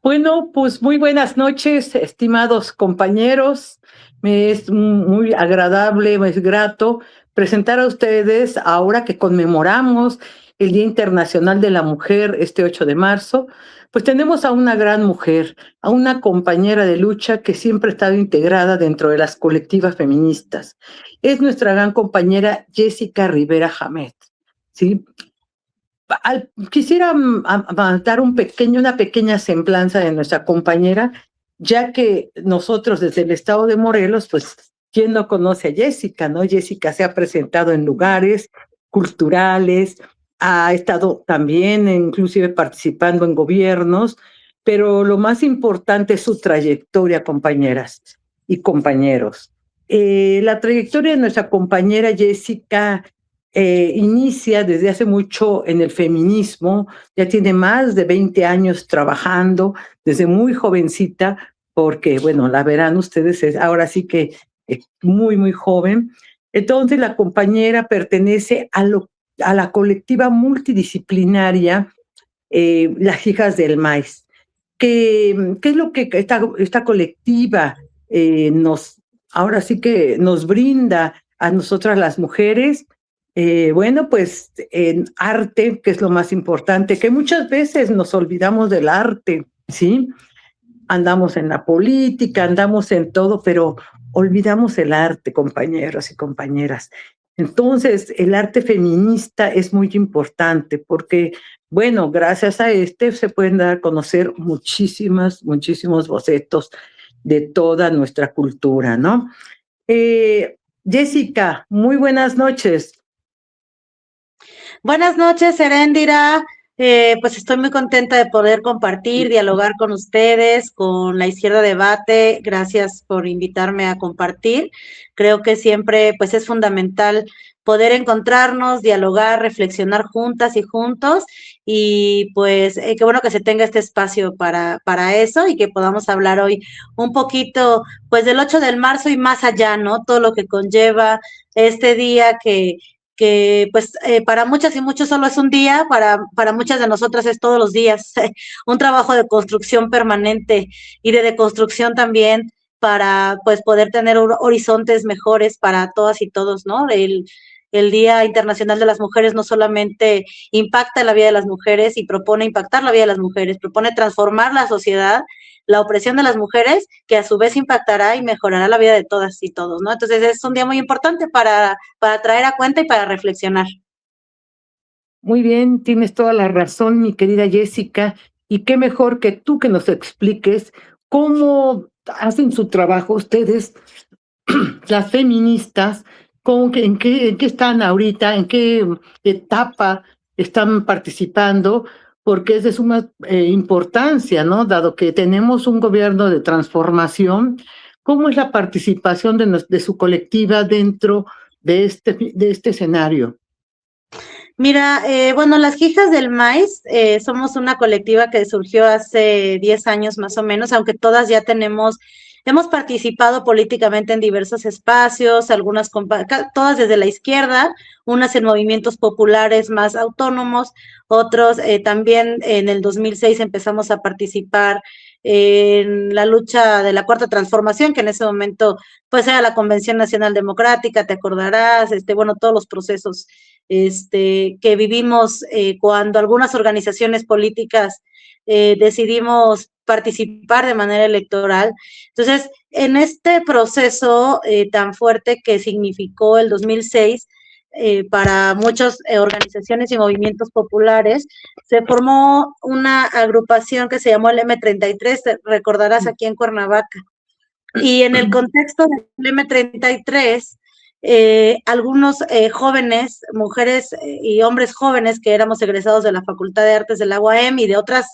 Bueno, pues muy buenas noches, estimados compañeros. Me es muy agradable, me es grato presentar a ustedes, ahora que conmemoramos el Día Internacional de la Mujer, este 8 de marzo, pues tenemos a una gran mujer, a una compañera de lucha que siempre ha estado integrada dentro de las colectivas feministas. Es nuestra gran compañera Jessica Rivera Jamet, ¿sí? Quisiera dar una pequeña semblanza de nuestra compañera, ya que nosotros desde el estado de Morelos, pues, ¿quién no conoce a Jessica, no? Jessica se ha presentado en lugares culturales, ha estado también inclusive participando en gobiernos, pero lo más importante es su trayectoria, compañeras y compañeros. La trayectoria de nuestra compañera Jessica inicia desde hace mucho en el feminismo, ya tiene más de 20 años trabajando, desde muy jovencita, porque, bueno, la verán ustedes, ahora sí que muy, muy joven. Entonces, la compañera pertenece a la colectiva multidisciplinaria Las Hijas del Maíz. ¿Qué es lo que esta colectiva ahora sí que nos brinda a nosotras las mujeres? Bueno, pues en arte, que es lo más importante, que muchas veces nos olvidamos del arte, ¿sí? Andamos en la política, andamos en todo, pero olvidamos el arte, compañeros y compañeras. Entonces, el arte feminista es muy importante porque, bueno, gracias a se pueden dar a conocer muchísimos bocetos de toda nuestra cultura, ¿no? Jessica, muy buenas noches. Buenas noches, Heréndira. Pues estoy muy contenta de poder compartir, dialogar con ustedes, con la Izquierda Debate. Gracias por invitarme a compartir. Creo que siempre pues es fundamental poder encontrarnos, dialogar, reflexionar juntas y juntos. Y pues qué bueno que se tenga este espacio para eso y que podamos hablar hoy un poquito pues del 8 de marzo y más allá, ¿no? Todo lo que conlleva este día que pues para muchas y muchos solo es un día, para muchas de nosotras es todos los días, un trabajo de construcción permanente y de deconstrucción también para pues poder tener horizontes mejores para todas y todos, ¿no? El Día Internacional de las Mujeres no solamente impacta la vida de las mujeres y propone impactar la vida de las mujeres, propone transformar la sociedad, la opresión de las mujeres, que a su vez impactará y mejorará la vida de todas y todos, ¿no? Entonces es un día muy importante para traer a cuenta y para reflexionar. Muy bien, tienes toda la razón, mi querida Jessica, y qué mejor que tú que nos expliques cómo hacen su trabajo ustedes, las feministas, en qué están ahorita, en qué etapa están participando, porque es de suma importancia, ¿no? Dado que tenemos un gobierno de transformación, ¿cómo es la participación de su colectiva dentro de este escenario? Mira, bueno, las Hijas del Maíz somos una colectiva que surgió hace 10 años más o menos, aunque todas ya hemos participado políticamente en diversos espacios, todas desde la izquierda, unas en movimientos populares más autónomos, otros también en el 2006 empezamos a participar en la lucha de la Cuarta Transformación, que en ese momento pues era la Convención Nacional Democrática, te acordarás, bueno, todos los procesos que vivimos cuando algunas organizaciones políticas decidimos participar de manera electoral. Entonces, en este proceso tan fuerte que significó el 2006, para muchas organizaciones y movimientos populares, se formó una agrupación que se llamó el M33, recordarás aquí en Cuernavaca. Y en el contexto del M33, algunos jóvenes, mujeres y hombres jóvenes que éramos egresados de la Facultad de Artes de la UAM y de otras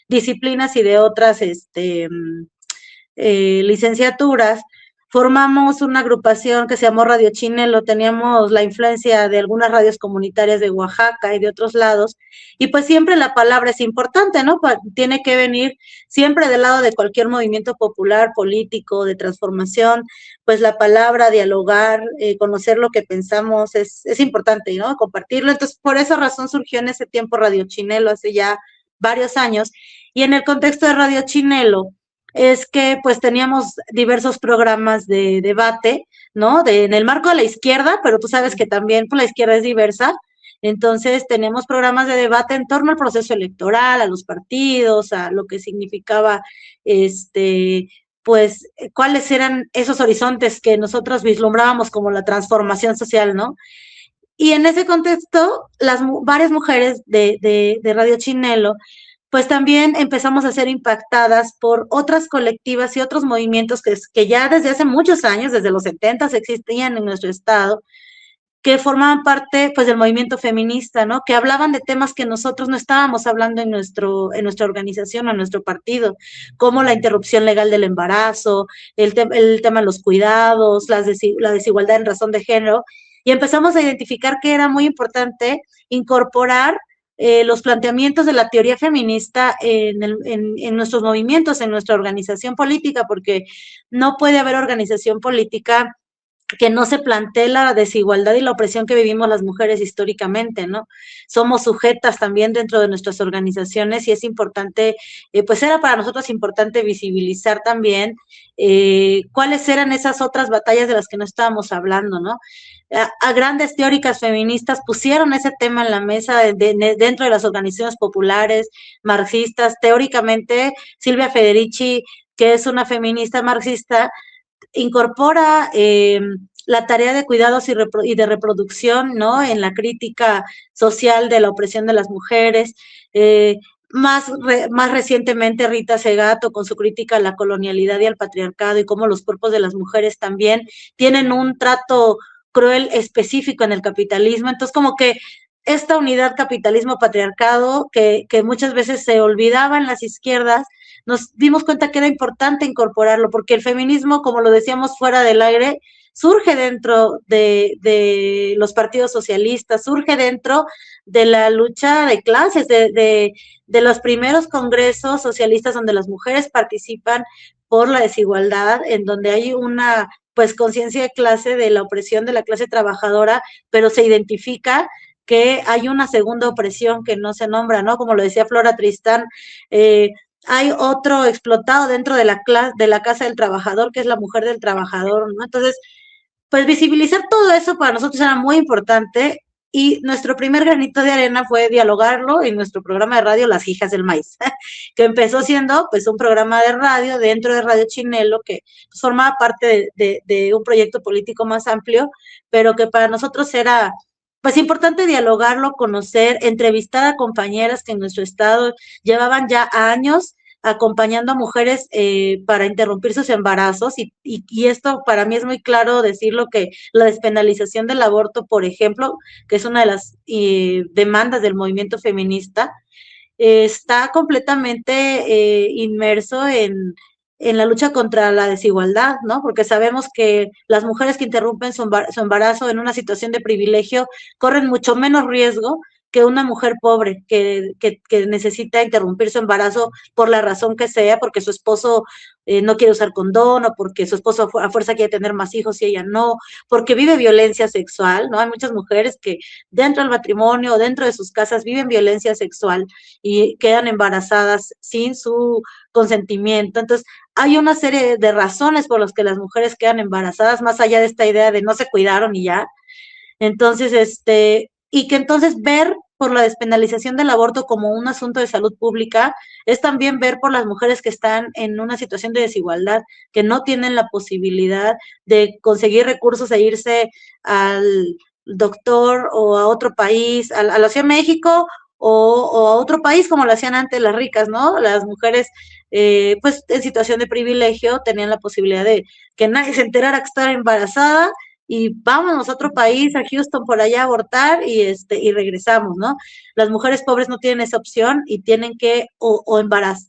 disciplinas y de otras licenciaturas, formamos una agrupación que se llamó Radio Chinelo, teníamos la influencia de algunas radios comunitarias de Oaxaca y de otros lados, y pues siempre la palabra es importante, ¿no? Tiene que venir siempre del lado de cualquier movimiento popular, político, de transformación, pues la palabra, dialogar, conocer lo que pensamos es importante, ¿no? Compartirlo. Entonces, por esa razón surgió en ese tiempo Radio Chinelo, hace ya varios años, Y en el contexto de Radio Chinelo, es que pues teníamos diversos programas de debate, ¿no? En el marco de la izquierda, pero tú sabes que también pues, la izquierda es diversa. Entonces tenemos programas de debate en torno al proceso electoral, a los partidos, a lo que significaba pues cuáles eran esos horizontes que nosotros vislumbrábamos como la transformación social, ¿no? Y en ese contexto, varias mujeres de Radio Chinelo pues también empezamos a ser impactadas por otras colectivas y otros movimientos que ya desde hace muchos años, desde los 70 existían en nuestro estado, que formaban parte pues del movimiento feminista, ¿no? Que hablaban de temas que nosotros no estábamos hablando en nuestra organización o en nuestro partido, como la interrupción legal del embarazo, el tema de los cuidados, la desigualdad en razón de género, y empezamos a identificar que era muy importante incorporar los planteamientos de la teoría feminista en nuestros movimientos, en nuestra organización política, porque no puede haber organización política que no se plantee la desigualdad y la opresión que vivimos las mujeres históricamente, ¿no? Somos sujetas también dentro de nuestras organizaciones y es importante, pues era para nosotros importante visibilizar también cuáles eran esas otras batallas de las que no estábamos hablando, ¿no? A grandes teóricas feministas pusieron ese tema en la mesa dentro de las organizaciones populares, marxistas. Teóricamente, Silvia Federici, que es una feminista marxista, incorpora la tarea de cuidados y de reproducción, ¿no? En la crítica social de la opresión de las mujeres. Más recientemente Rita Segato con su crítica a la colonialidad y al patriarcado y cómo los cuerpos de las mujeres también tienen un trato cruel específico en el capitalismo. Entonces, como que esta unidad capitalismo-patriarcado que muchas veces se olvidaba en las izquierdas, nos dimos cuenta que era importante incorporarlo, porque el feminismo, como lo decíamos fuera del aire, surge dentro de los partidos socialistas, surge dentro de la lucha de clases, de los primeros congresos socialistas donde las mujeres participan por la desigualdad, en donde hay una pues conciencia de clase, de la opresión de la clase trabajadora, pero se identifica que hay una segunda opresión que no se nombra, ¿no? Como lo decía Flora Tristán, hay otro explotado dentro de la casa del trabajador, que es la mujer del trabajador, ¿no? Entonces, pues visibilizar todo eso para nosotros era muy importante y nuestro primer granito de arena fue dialogarlo en nuestro programa de radio Las Hijas del Maíz, que empezó siendo pues un programa de radio dentro de Radio Chinelo que pues, formaba parte de un proyecto político más amplio, pero que para nosotros era pues importante dialogarlo, conocer, entrevistar a compañeras que en nuestro estado llevaban ya años acompañando a mujeres para interrumpir sus embarazos y esto para mí es muy claro decirlo que la despenalización del aborto, por ejemplo, que es una de las demandas del movimiento feminista, está completamente inmerso en la lucha contra la desigualdad, ¿no? Porque sabemos que las mujeres que interrumpen su embarazo en una situación de privilegio corren mucho menos riesgo que una mujer pobre que necesita interrumpir su embarazo por la razón que sea, porque su esposo no quiere usar condón o porque su esposo a fuerza quiere tener más hijos y ella no, porque vive violencia sexual, ¿no? Hay muchas mujeres que dentro del matrimonio o dentro de sus casas viven violencia sexual y quedan embarazadas sin su consentimiento. Entonces, hay una serie de razones por las que las mujeres quedan embarazadas, más allá de esta idea de no se cuidaron y ya. Entonces, y que entonces ver por la despenalización del aborto como un asunto de salud pública es también ver por las mujeres que están en una situación de desigualdad, que no tienen la posibilidad de conseguir recursos e irse al doctor o a otro país, a la Ciudad de México o a otro país como lo hacían antes las ricas, ¿no? Las mujeres, pues en situación de privilegio tenían la posibilidad de que nadie se enterara que estaba embarazada y vámonos a otro país, a Houston, por allá a abortar y regresamos, ¿no? Las mujeres pobres no tienen esa opción y tienen que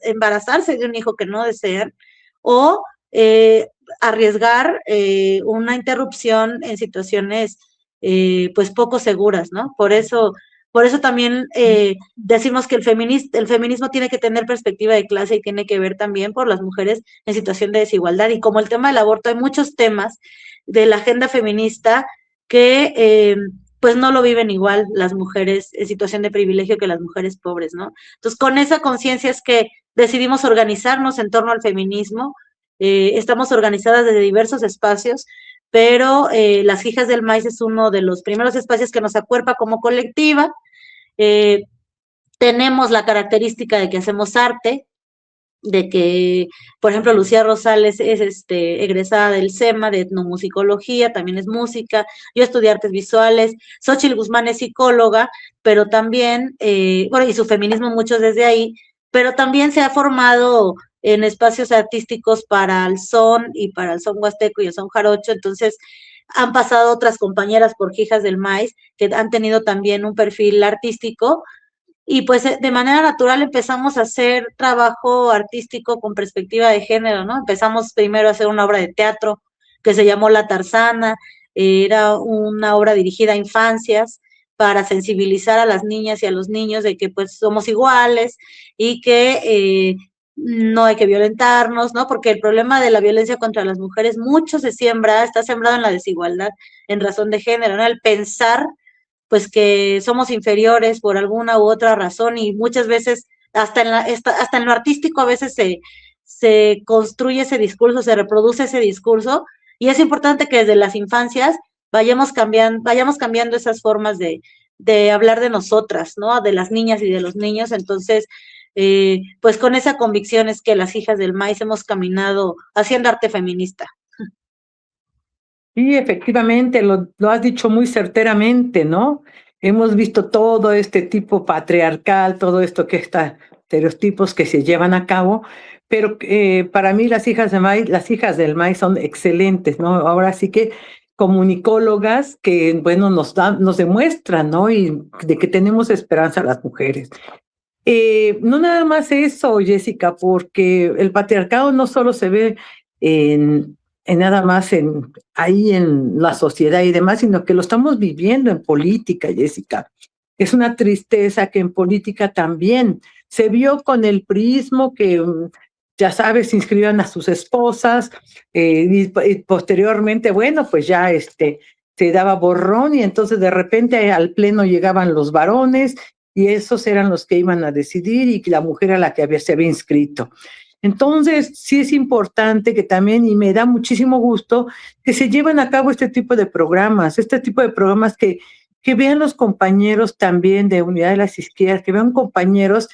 embarazarse de un hijo que no desean o arriesgar una interrupción en situaciones pues poco seguras, ¿no? Por eso también decimos que el feminismo tiene que tener perspectiva de clase y tiene que ver también por las mujeres en situación de desigualdad. Y como el tema del aborto, hay muchos temas de la agenda feminista que pues no lo viven igual las mujeres en situación de privilegio que las mujeres pobres, ¿no? Entonces, con esa conciencia es que decidimos organizarnos en torno al feminismo. Estamos organizadas desde diversos espacios, pero Las Hijas del Maíz es uno de los primeros espacios que nos acuerpa como colectiva. Eh, Tenemos la característica de que hacemos arte, de que, por ejemplo, Lucía Rosales es egresada del SEMA de etnomusicología, también es música, yo estudié artes visuales, Xochitl Guzmán es psicóloga, pero también, bueno, y su feminismo mucho desde ahí, pero también se ha formado en espacios artísticos para el son y para el son huasteco y el son jarocho, entonces han pasado otras compañeras por Hijas del Maíz que han tenido también un perfil artístico y pues de manera natural empezamos a hacer trabajo artístico con perspectiva de género, ¿no? Empezamos primero a hacer una obra de teatro que se llamó La Tarzana, era una obra dirigida a infancias para sensibilizar a las niñas y a los niños de que pues somos iguales y que no hay que violentarnos, ¿no? Porque el problema de la violencia contra las mujeres mucho se siembra, está sembrado en la desigualdad en razón de género, ¿no? El pensar pues que somos inferiores por alguna u otra razón y muchas veces hasta en lo artístico a veces se construye ese discurso, se reproduce ese discurso y es importante que desde las infancias vayamos cambiando esas formas de hablar de nosotras, ¿no? De las niñas y de los niños. Entonces, pues con esa convicción es que Las Hijas del Maíz hemos caminado haciendo arte feminista. Y efectivamente, lo has dicho muy certeramente, ¿no? Hemos visto todo este tipo patriarcal, todo esto que está, estereotipos que se llevan a cabo, pero para mí las hijas del maíz son excelentes, ¿no? Ahora sí que comunicólogas que, bueno, nos demuestran, ¿no? Y de que tenemos esperanza las mujeres. No nada más eso, Jessica, porque el patriarcado no solo se ve en nada más ahí en la sociedad y demás, sino que lo estamos viviendo en política, Jessica. Es una tristeza que en política también se vio con el priismo que, ya sabes, inscribían a sus esposas y posteriormente, bueno, pues ya se daba borrón y entonces de repente al pleno llegaban los varones y esos eran los que iban a decidir y la mujer a la que se había inscrito. Entonces, sí es importante que también, y me da muchísimo gusto, que se lleven a cabo este tipo de programas que vean los compañeros también de Unidad de las Izquierdas, que vean compañeros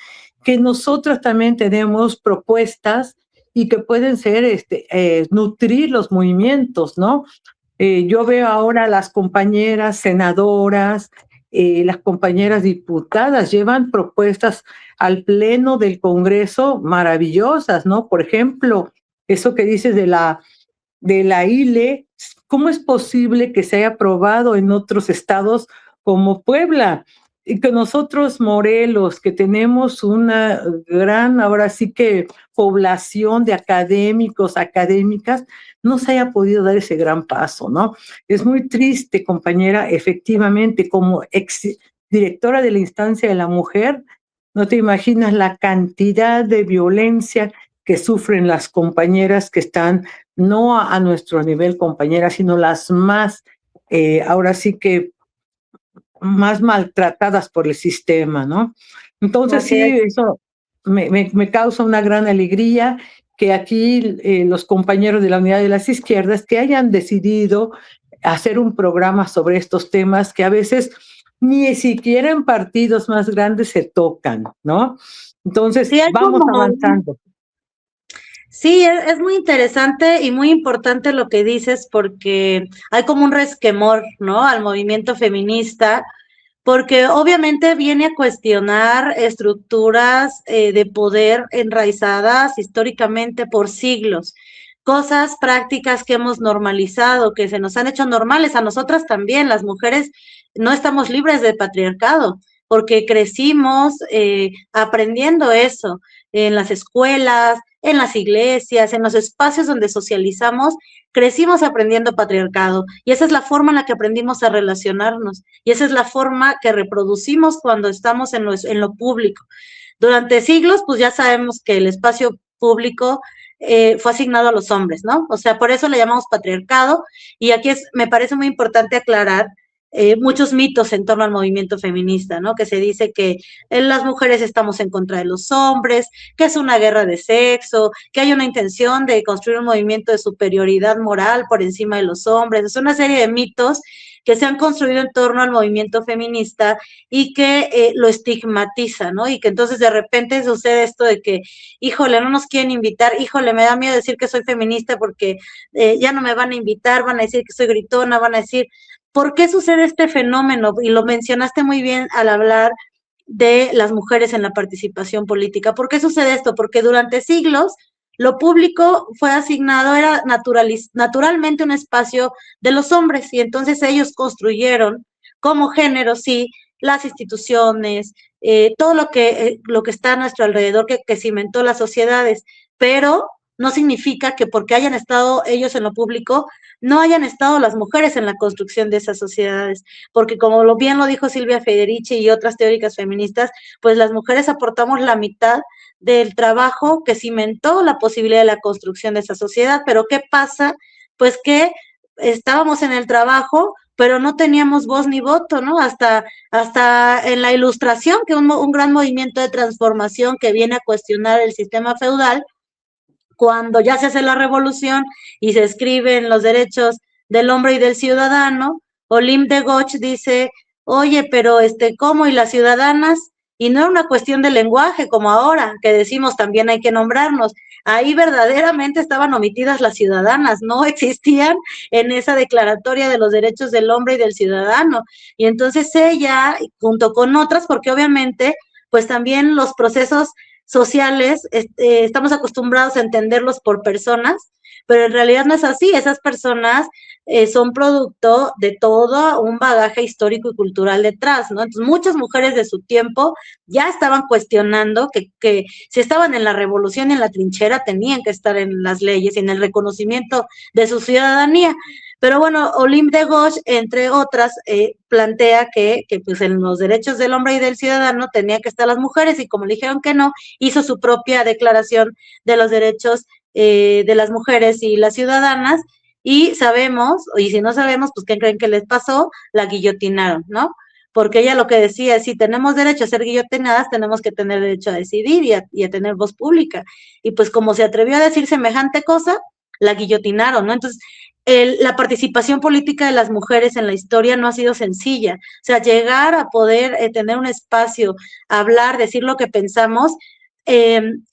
que nosotros también tenemos propuestas y que pueden ser, nutrir los movimientos, ¿no? Yo veo ahora las compañeras senadoras, las compañeras diputadas llevan propuestas al pleno del Congreso maravillosas, ¿no? Por ejemplo, eso que dices de la ILE, ¿cómo es posible que se haya aprobado en otros estados como Puebla? Y que nosotros, Morelos, que tenemos una gran, ahora sí que población de académicos, académicas, no se haya podido dar ese gran paso, ¿no? Es muy triste, compañera, efectivamente, como ex directora de la instancia de la mujer, no te imaginas la cantidad de violencia que sufren las compañeras que están no a nuestro nivel, compañeras, sino las más, ahora sí que más maltratadas por el sistema, ¿no? Entonces Así sí, es. eso me causa una gran alegría que aquí los compañeros de la Unidad de las Izquierdas que hayan decidido hacer un programa sobre estos temas que a veces ni siquiera en partidos más grandes se tocan, ¿no? Entonces, Sí, hay vamos como avanzando. Sí, es muy interesante y muy importante lo que dices porque hay como un resquemor, ¿no? Al movimiento feminista, porque obviamente viene a cuestionar estructuras de poder enraizadas históricamente por siglos, cosas prácticas que hemos normalizado, que se nos han hecho normales a nosotras también, las mujeres no estamos libres del patriarcado, porque crecimos aprendiendo eso en las escuelas, en las iglesias, en los espacios donde socializamos, crecimos aprendiendo patriarcado y esa es la forma en la que aprendimos a relacionarnos y esa es la forma que reproducimos cuando estamos en lo público. Durante siglos, pues ya sabemos que el espacio público fue asignado a los hombres, ¿no? O sea, por eso le llamamos patriarcado y aquí me parece muy importante aclarar muchos mitos en torno al movimiento feminista, ¿no? Que se dice que las mujeres estamos en contra de los hombres, que es una guerra de sexo, que hay una intención de construir un movimiento de superioridad moral por encima de los hombres. Es una serie de mitos que se han construido en torno al movimiento feminista y que lo estigmatiza, ¿no? Y que entonces de repente sucede esto de que, híjole, no nos quieren invitar, híjole, me da miedo decir que soy feminista porque ya no me van a invitar, van a decir que soy gritona, van a decir, ¿por qué sucede este fenómeno? Y lo mencionaste muy bien al hablar de las mujeres en la participación política. ¿Por qué sucede esto? Porque durante siglos lo público fue asignado, era naturalmente un espacio de los hombres y entonces ellos construyeron como género, sí, las instituciones, todo lo que está a nuestro alrededor, que cimentó las sociedades, pero no significa que porque hayan estado ellos en lo público, no hayan estado las mujeres en la construcción de esas sociedades, porque como bien lo dijo Silvia Federici y otras teóricas feministas, pues las mujeres aportamos la mitad del trabajo que cimentó la posibilidad de la construcción de esa sociedad, pero ¿qué pasa? Pues que estábamos en el trabajo, pero no teníamos voz ni voto, ¿no? Hasta en la Ilustración, que un gran movimiento de transformación que viene a cuestionar el sistema feudal, cuando ya se hace la revolución y se escriben los derechos del hombre y del ciudadano, Olim de Goch dice, oye, pero ¿cómo? ¿Y las ciudadanas? Y no era una cuestión de lenguaje como ahora, que decimos también hay que nombrarnos. Ahí verdaderamente estaban omitidas las ciudadanas, no existían en esa declaratoria de los derechos del hombre y del ciudadano. Y entonces ella, junto con otras, porque obviamente, pues también los procesos sociales, estamos acostumbrados a entenderlos por personas, pero en realidad no es así. Esas personas son producto de todo un bagaje histórico y cultural detrás, ¿no? Entonces, muchas mujeres de su tiempo ya estaban cuestionando que si estaban en la revolución y en la trinchera, tenían que estar en las leyes y en el reconocimiento de su ciudadanía. Pero bueno, Olympe de Gauche, entre otras, plantea que pues en los derechos del hombre y del ciudadano tenía que estar las mujeres, y como le dijeron que no, hizo su propia declaración de los derechos de las mujeres y las ciudadanas, y sabemos, y si no sabemos, pues ¿qué creen que les pasó? La guillotinaron, ¿no? Porque ella lo que decía es, si tenemos derecho a ser guillotinadas, tenemos que tener derecho a decidir y a tener voz pública. Y pues como se atrevió a decir semejante cosa, la guillotinaron, ¿no? Entonces, la participación política de las mujeres en la historia no ha sido sencilla. O sea, llegar a poder tener un espacio, hablar, decir lo que pensamos,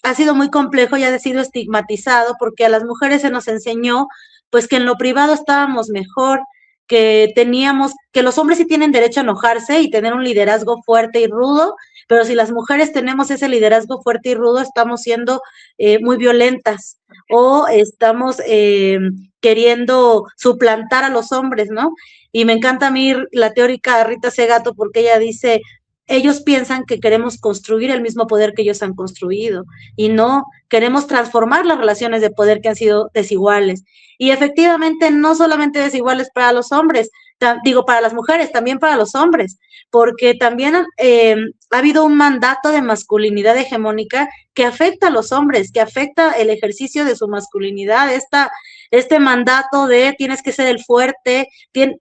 ha sido muy complejo y ha sido estigmatizado porque a las mujeres se nos enseñó pues que en lo privado estábamos mejor, que los hombres sí tienen derecho a enojarse y tener un liderazgo fuerte y rudo, pero si las mujeres tenemos ese liderazgo fuerte y rudo, estamos siendo muy violentas o estamos queriendo suplantar a los hombres, ¿no? Y me encanta a mí la teórica Rita Segato porque ella dice, ellos piensan que queremos construir el mismo poder que ellos han construido y no, queremos transformar las relaciones de poder que han sido desiguales. Y efectivamente no solamente desiguales para los hombres, para las mujeres, también para los hombres, porque también ha habido un mandato de masculinidad hegemónica que afecta a los hombres, que afecta el ejercicio de su masculinidad, este mandato de tienes que ser el fuerte,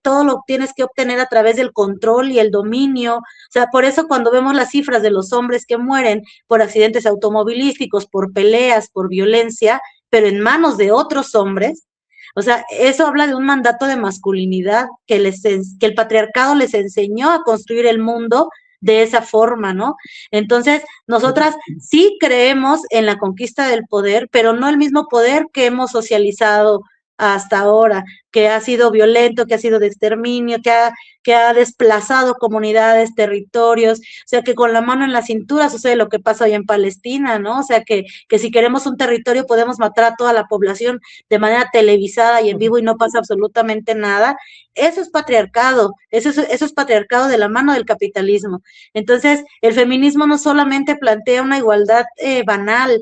todo lo tienes que obtener a través del control y el dominio. O sea, por eso cuando vemos las cifras de los hombres que mueren por accidentes automovilísticos, por peleas, por violencia, pero en manos de otros hombres, o sea, eso habla de un mandato de masculinidad que el patriarcado les enseñó a construir el mundo de esa forma, ¿no? Entonces, nosotras sí creemos en la conquista del poder, pero no el mismo poder que hemos socializado hasta ahora, que ha sido violento, que ha sido de exterminio, que ha desplazado comunidades, territorios, o sea, que con la mano en la cintura sucede lo que pasa hoy en Palestina, ¿no? O sea, que si queremos un territorio podemos matar a toda la población de manera televisada y en vivo y no pasa absolutamente nada. Eso es patriarcado, eso es patriarcado de la mano del capitalismo. Entonces, el feminismo no solamente plantea una igualdad banal,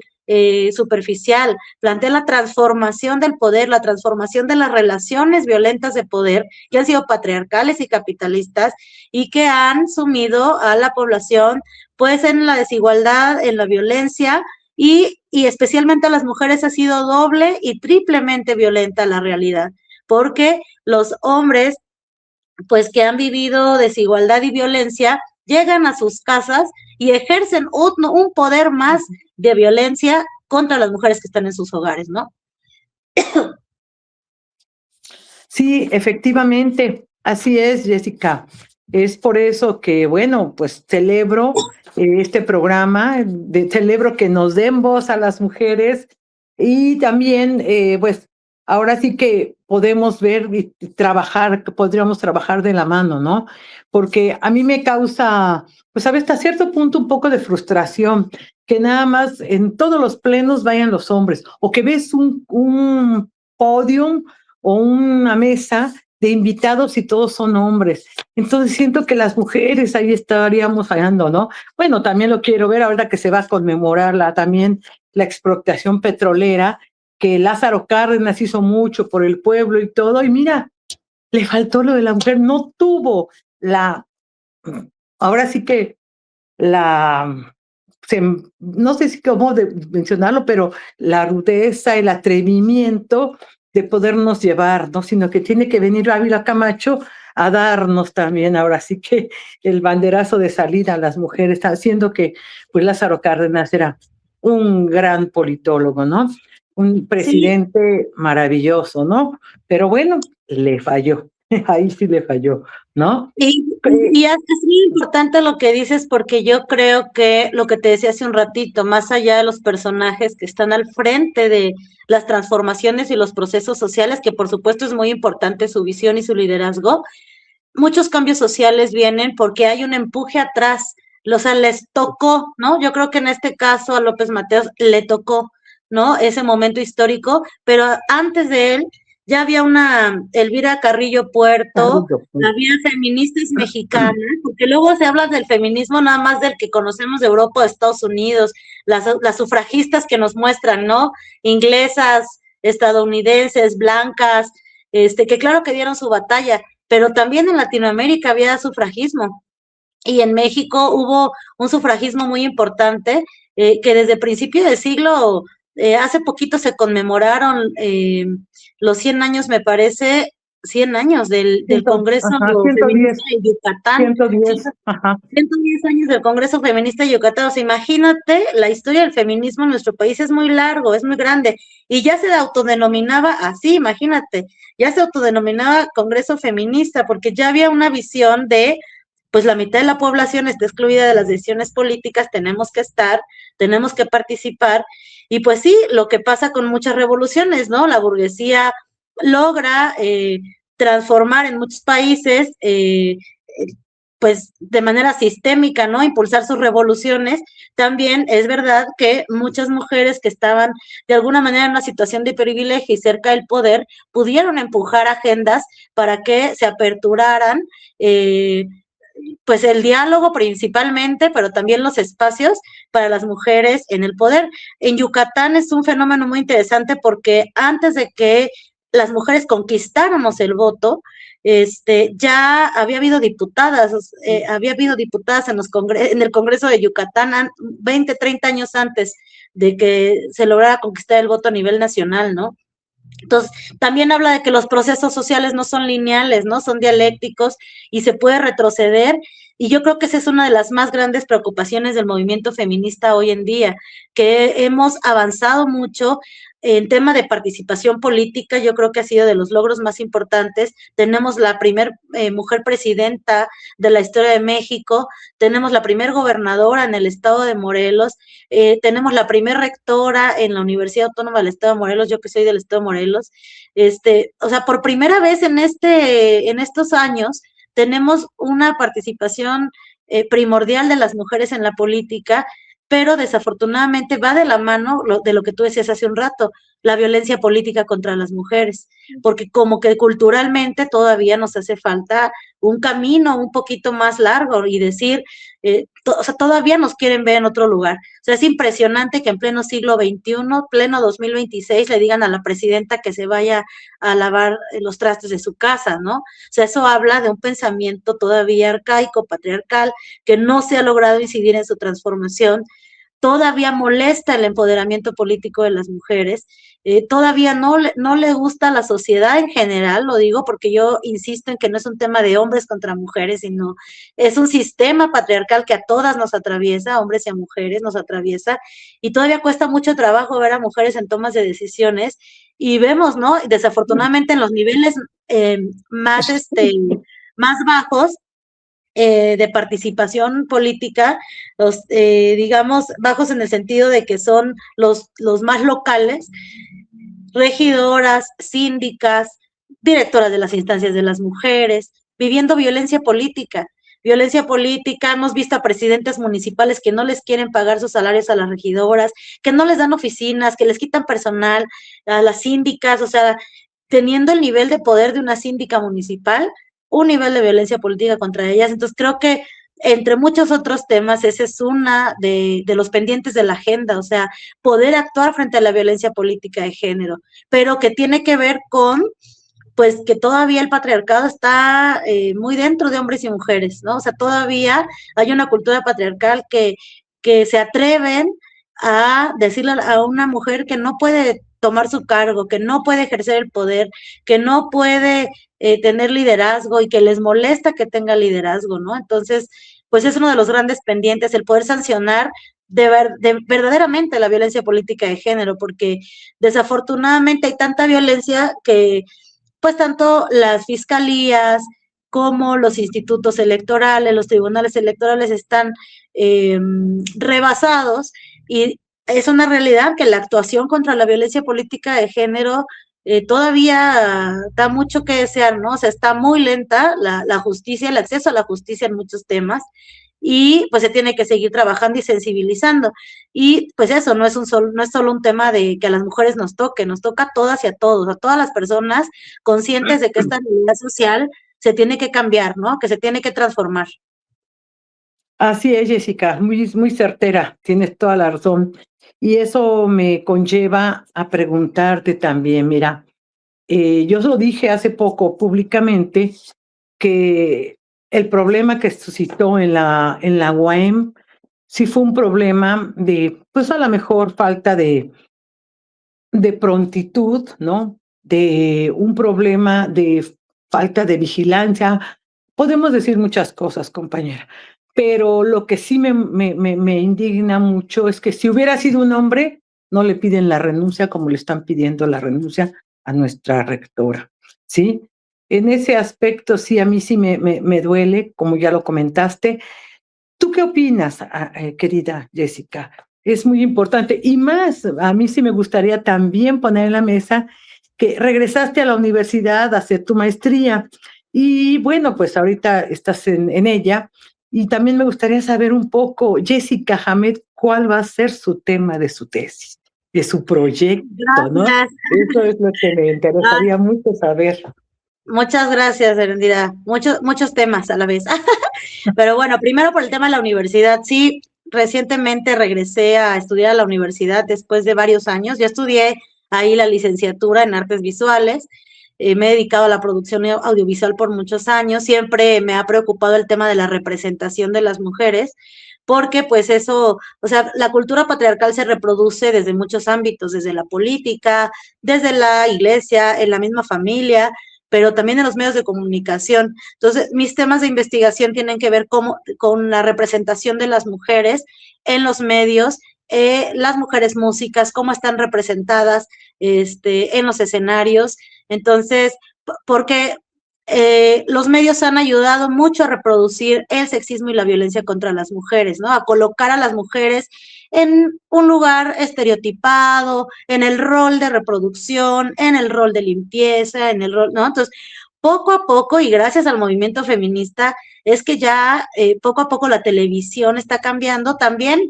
superficial, plantea la transformación del poder, la transformación de las relaciones violentas de poder que han sido patriarcales y capitalistas y que han sumido a la población pues en la desigualdad, en la violencia y especialmente a las mujeres ha sido doble y triplemente violenta la realidad, porque los hombres pues que han vivido desigualdad y violencia, llegan a sus casas y ejercen un poder más de violencia contra las mujeres que están en sus hogares, ¿no? Sí, efectivamente, así es, Jessica. Es por eso que, bueno, pues celebro este programa, celebro que nos den voz a las mujeres y también, pues, ahora sí que podemos ver y trabajar, que podríamos trabajar de la mano, ¿no? Porque a mí me causa, pues, hasta cierto punto un poco de frustración que nada más en todos los plenos vayan los hombres o que ves un podium o una mesa de invitados y todos son hombres. Entonces siento que las mujeres ahí estaríamos fallando, ¿no? Bueno, también lo quiero ver ahora que se va a conmemorar también la expropiación petrolera, que Lázaro Cárdenas hizo mucho por el pueblo y todo, y mira, le faltó lo de la mujer, no tuvo la, ahora sí que la, no sé si cómo de mencionarlo, pero la rudeza, el atrevimiento de podernos llevar, ¿no? Sino que tiene que venir Ávila Camacho a darnos también, ahora sí que el banderazo de salida a las mujeres, haciendo que, pues Lázaro Cárdenas era un gran politólogo, ¿no? Un Sí, presidente maravilloso, ¿no? Pero bueno, le falló, ahí sí le falló, ¿no? y es muy importante lo que dices porque yo creo que lo que te decía hace un ratito, más allá de los personajes que están al frente de las transformaciones y los procesos sociales, que por supuesto es muy importante su visión y su liderazgo, muchos cambios sociales vienen porque hay un empuje atrás, o sea, les tocó, ¿no? Yo creo que en este caso a López Mateos le tocó, ¿no? Ese momento histórico, pero antes de él ya había una Elvira Carrillo Puerto, Carrillo, pues. había feministas mexicanas, porque luego se habla del feminismo nada más del que conocemos de Europa o de Estados Unidos, las sufragistas que nos muestran, ¿no? Inglesas, estadounidenses, blancas, que claro que dieron su batalla, pero también en Latinoamérica había sufragismo y en México hubo un sufragismo muy importante que desde principio del siglo, hace poquito se conmemoraron los 100 años, me parece, 100 años del Congreso Ajá, Feminista 110, de Yucatán. 110, ajá. 110 años del Congreso Feminista de Yucatán. O sea, imagínate, la historia del feminismo en nuestro país es muy largo, es muy grande, y ya se autodenominaba así, imagínate, ya se autodenominaba Congreso Feminista, porque ya había una visión de, pues la mitad de la población está excluida de las decisiones políticas, tenemos que estar, tenemos que participar, y pues sí, lo que pasa con muchas revoluciones, ¿no? La burguesía logra transformar en muchos países pues de manera sistémica, ¿no? Impulsar sus revoluciones. También es verdad que muchas mujeres que estaban de alguna manera en una situación de privilegio y cerca del poder pudieron empujar agendas para que se aperturaran pues el diálogo principalmente, pero también los espacios para las mujeres en el poder. En Yucatán es un fenómeno muy interesante porque antes de que las mujeres conquistáramos el voto, ya había habido diputadas en el Congreso de Yucatán 20, 30 años antes de que se lograra conquistar el voto a nivel nacional, ¿no? Entonces, también habla de que los procesos sociales no son lineales, ¿no? Son dialécticos y se puede retroceder. Y yo creo que esa es una de las más grandes preocupaciones del movimiento feminista hoy en día, que hemos avanzado mucho en tema de participación política. Yo creo que ha sido de los logros más importantes. Tenemos la primer mujer presidenta de la historia de México, tenemos la primer gobernadora en el estado de Morelos, tenemos la primer rectora en la Universidad Autónoma del Estado de Morelos, yo que soy del Estado de Morelos. O sea, por primera vez en estos años tenemos una participación primordial de las mujeres en la política, pero desafortunadamente va de la mano de lo que tú decías hace un rato, la violencia política contra las mujeres, porque como que culturalmente todavía nos hace falta un camino un poquito más largo y decir, o sea, todavía nos quieren ver en otro lugar. O sea, es impresionante que en pleno siglo XXI, pleno 2026, le digan a la presidenta que se vaya a lavar los trastes de su casa, ¿no? O sea, eso habla de un pensamiento todavía arcaico, patriarcal, que no se ha logrado incidir en su transformación, todavía molesta el empoderamiento político de las mujeres, todavía no le gusta a la sociedad en general, lo digo porque yo insisto en que no es un tema de hombres contra mujeres, sino es un sistema patriarcal que a todas nos atraviesa, a hombres y a mujeres nos atraviesa, y todavía cuesta mucho trabajo ver a mujeres en tomas de decisiones, y vemos, ¿no? Desafortunadamente en los niveles más, más bajos, de participación política, digamos, bajos en el sentido de que son los más locales, regidoras, síndicas, directoras de las instancias de las mujeres, viviendo violencia política. Violencia política, hemos visto a presidentes municipales que no les quieren pagar sus salarios a las regidoras, que no les dan oficinas, que les quitan personal a las síndicas, o sea, teniendo el nivel de poder de una síndica municipal, un nivel de violencia política contra ellas. Entonces creo que entre muchos otros temas, ese es una de los pendientes de la agenda, o sea, poder actuar frente a la violencia política de género, pero que tiene que ver con, pues, que todavía el patriarcado está muy dentro de hombres y mujeres, ¿no? O sea, todavía hay una cultura patriarcal que se atreven a decirle a una mujer que no puede tomar su cargo, que no puede ejercer el poder, que no puede tener liderazgo y que les molesta que tenga liderazgo, ¿no? Entonces, pues es uno de los grandes pendientes, el poder sancionar verdaderamente la violencia política de género, porque desafortunadamente hay tanta violencia que pues tanto las fiscalías como los institutos electorales, los tribunales electorales están rebasados, y es una realidad que la actuación contra la violencia política de género todavía da mucho que desear, ¿no? O sea, está muy lenta la justicia, el acceso a la justicia en muchos temas, y pues se tiene que seguir trabajando y sensibilizando. Y pues eso no es solo un tema de que a las mujeres nos toca a todas y a todos, a todas las personas conscientes de que esta realidad social se tiene que cambiar, ¿no? Que se tiene que transformar. Así es, Jessica, muy certera, tienes toda la razón. Y eso me conlleva a preguntarte también, mira, yo lo dije hace poco públicamente que el problema que suscitó en la UAM sí fue un problema de, pues a lo mejor falta de prontitud, ¿no? De un problema de falta de vigilancia. Podemos decir muchas cosas, compañera, pero lo que sí me indigna mucho es que si hubiera sido un hombre, no le piden la renuncia como le están pidiendo la renuncia a nuestra rectora, ¿sí? En ese aspecto sí, a mí sí me duele, como ya lo comentaste. ¿Tú qué opinas, querida Jessica? Es muy importante. Y más, a mí sí me gustaría también poner en la mesa que regresaste a la universidad a hacer tu maestría. Y bueno, pues ahorita estás en ella. Y también me gustaría saber un poco, Jessica Hamed, cuál va a ser su tema de su tesis, de su proyecto, ¿no? Gracias. Eso es lo que me interesaría mucho saber. Muchas gracias, Erendira. Muchos temas a la vez. Pero bueno, primero por el tema de la universidad. Sí, recientemente regresé a estudiar a la universidad después de varios años. Ya estudié ahí la licenciatura en artes visuales. Me he dedicado a la producción audiovisual por muchos años. Siempre me ha preocupado el tema de la representación de las mujeres, porque pues eso, o sea, la cultura patriarcal se reproduce desde muchos ámbitos, desde la política, desde la iglesia, en la misma familia, pero también en los medios de comunicación. Entonces, mis temas de investigación tienen que ver con la representación de las mujeres en los medios, las mujeres músicas, cómo están representadas en los escenarios. Entonces, porque los medios han ayudado mucho a reproducir el sexismo y la violencia contra las mujeres, ¿no? A colocar a las mujeres en un lugar estereotipado, en el rol de reproducción, en el rol de limpieza, en el rol, ¿no? Entonces, poco a poco, y gracias al movimiento feminista, es que ya poco a poco la televisión está cambiando también,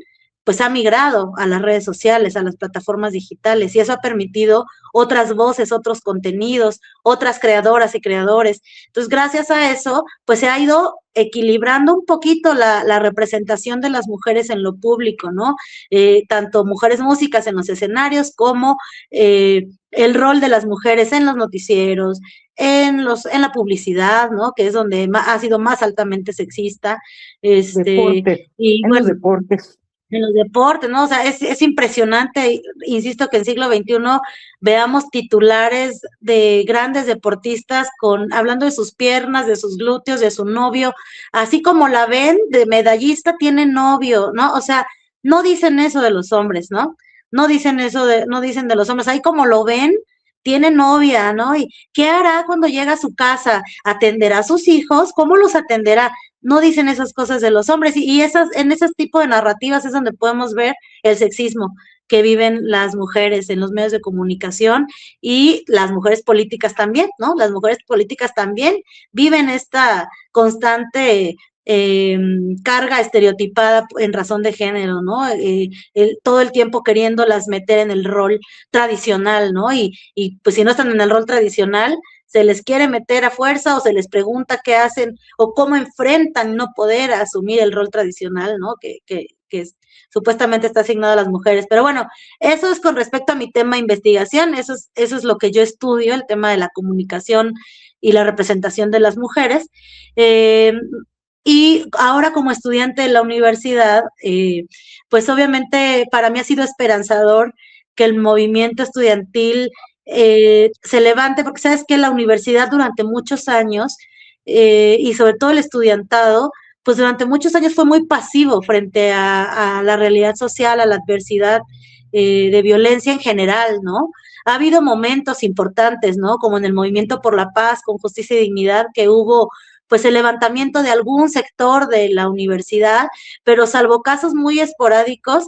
pues ha migrado a las redes sociales, a las plataformas digitales, y eso ha permitido otras voces, otros contenidos, otras creadoras y creadores. Entonces, gracias a eso, pues se ha ido equilibrando un poquito la representación de las mujeres en lo público, ¿no? Tanto mujeres músicas en los escenarios como el rol de las mujeres en los noticieros, en la publicidad, ¿no? Que es donde ha sido más altamente sexista. Deportes, Y en los bueno, deportes. en los deportes, ¿no? O sea, es impresionante, insisto que en siglo XXI veamos titulares de grandes deportistas hablando de sus piernas, de sus glúteos, de su novio, así como la ven de medallista tiene novio, ¿no? O sea, no dicen eso de los hombres, ¿no? No dicen de los hombres, ahí como lo ven, tiene novia, ¿no? ¿Y qué hará cuando llega a su casa? ¿Atenderá a sus hijos? ¿Cómo los atenderá? No dicen esas cosas de los hombres y en ese tipo de narrativas es donde podemos ver el sexismo que viven las mujeres en los medios de comunicación y las mujeres políticas también, ¿no? Las mujeres políticas también viven esta constante carga estereotipada en razón de género, ¿no? Todo el tiempo queriéndolas meter en el rol tradicional, ¿no? Y pues si no están en el rol tradicional, se les quiere meter a fuerza o se les pregunta qué hacen o cómo enfrentan no poder asumir el rol tradicional, ¿no? Supuestamente está asignado a las mujeres. Pero bueno, eso es con respecto a mi tema de investigación, eso es lo que yo estudio, el tema de la comunicación y la representación de las mujeres. Y ahora como estudiante de la universidad, pues obviamente para mí ha sido esperanzador que el movimiento estudiantil se levante, porque sabes que la universidad durante muchos años, y sobre todo el estudiantado, pues durante muchos años fue muy pasivo frente a la realidad social, a la adversidad de violencia en general, ¿no? Ha habido momentos importantes, ¿no? Como en el movimiento por la paz, con justicia y dignidad, que hubo pues el levantamiento de algún sector de la universidad, pero salvo casos muy esporádicos,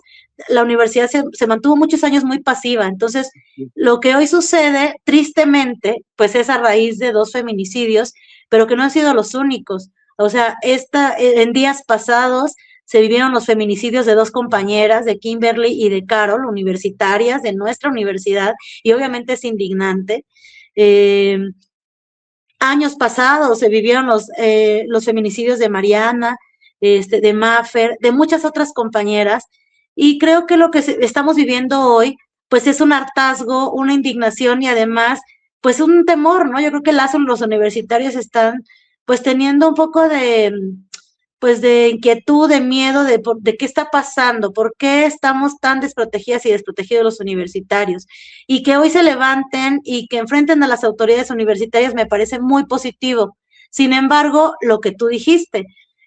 la universidad se mantuvo muchos años muy pasiva. Entonces, lo que hoy sucede, tristemente, pues es a raíz de 2 feminicidios, pero que no han sido los únicos. O sea, en días pasados se vivieron los feminicidios de 2 compañeras, de Kimberly y de Carol, universitarias de nuestra universidad, y obviamente es indignante. Años pasados se vivieron los feminicidios de Mariana, de Maffer, de muchas otras compañeras, y creo que lo que estamos viviendo hoy, pues es un hartazgo, una indignación y además, pues un temor, ¿no? Yo creo que los universitarios están, pues teniendo un poco pues de inquietud, de miedo, de qué está pasando, por qué estamos tan desprotegidas y desprotegidos los universitarios. Y que hoy se levanten y que enfrenten a las autoridades universitarias me parece muy positivo. Sin embargo, lo que tú dijiste,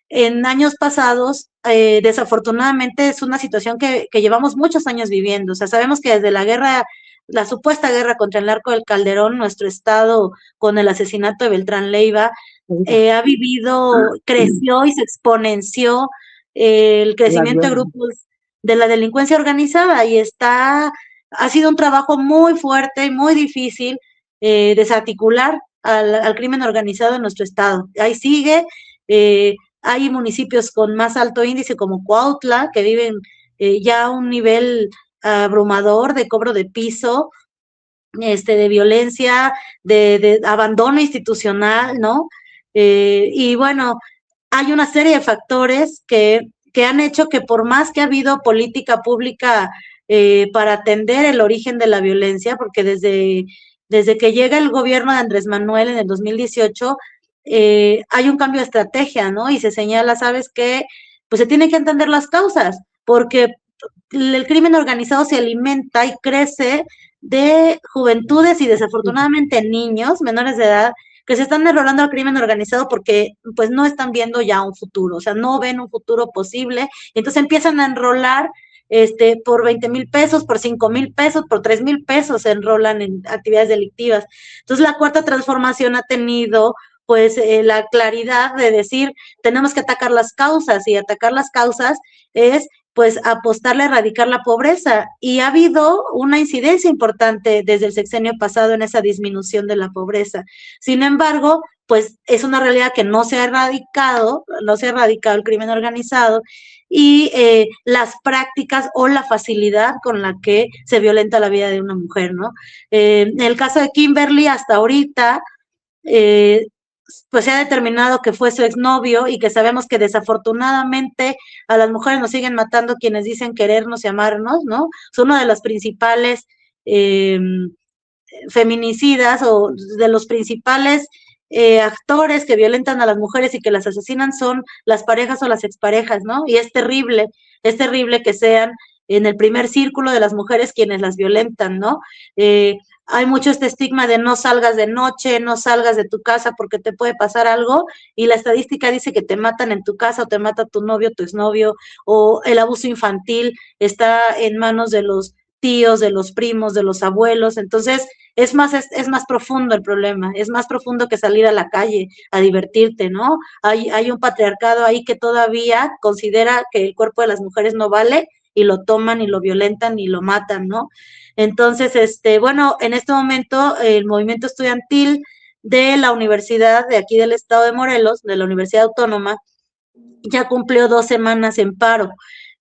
en años pasados, desafortunadamente es una situación que llevamos muchos años viviendo. O sea, sabemos que desde la supuesta guerra contra el narco del Calderón, nuestro estado con el asesinato de Beltrán Leiva, creció y se exponenció el crecimiento de grupos de la delincuencia organizada y ha sido un trabajo muy fuerte y muy difícil desarticular al crimen organizado en nuestro estado. Ahí sigue, hay municipios con más alto índice como Cuautla, que viven ya a un nivel abrumador de cobro de piso, de violencia, de abandono institucional, ¿no? Y bueno, hay una serie de factores que han hecho que por más que ha habido política pública para atender el origen de la violencia, porque desde que llega el gobierno de Andrés Manuel en el 2018, hay un cambio de estrategia, ¿no? Y se señala, ¿sabes qué? Pues se tienen que entender las causas, porque el crimen organizado se alimenta y crece de juventudes y desafortunadamente niños menores de edad que se están enrolando al crimen organizado porque pues no están viendo ya un futuro, o sea, no ven un futuro posible, entonces empiezan a enrolar por 20,000 pesos, por 5,000 pesos, por 3,000 pesos se enrolan en actividades delictivas. Entonces la cuarta transformación ha tenido pues la claridad de decir, tenemos que atacar las causas y atacar las causas es pues apostarle a erradicar la pobreza y ha habido una incidencia importante desde el sexenio pasado en esa disminución de la pobreza. Sin embargo, pues es una realidad que no se ha erradicado el crimen organizado y las prácticas o la facilidad con la que se violenta la vida de una mujer, ¿no? En el caso de Kimberly, hasta ahorita, pues se ha determinado que fue su exnovio y que sabemos que desafortunadamente a las mujeres nos siguen matando quienes dicen querernos y amarnos, ¿no? Son una de las principales feminicidas o de los principales actores que violentan a las mujeres y que las asesinan son las parejas o las exparejas, ¿no? Y es terrible es terrible que sean en el primer círculo de las mujeres quienes las violentan, ¿no? Hay mucho este estigma de no salgas de noche, no salgas de tu casa porque te puede pasar algo, y la estadística dice que te matan en tu casa o te mata tu novio, tu exnovio, o el abuso infantil está en manos de los tíos, de los primos, de los abuelos. Entonces es más profundo el problema, es más profundo que salir a la calle a divertirte, ¿no? Hay un patriarcado ahí que todavía considera que el cuerpo de las mujeres no vale y lo toman y lo violentan y lo matan, ¿no? Entonces, bueno, en este momento el movimiento estudiantil de la universidad de aquí del estado de Morelos, de la Universidad Autónoma, ya cumplió 2 semanas en paro,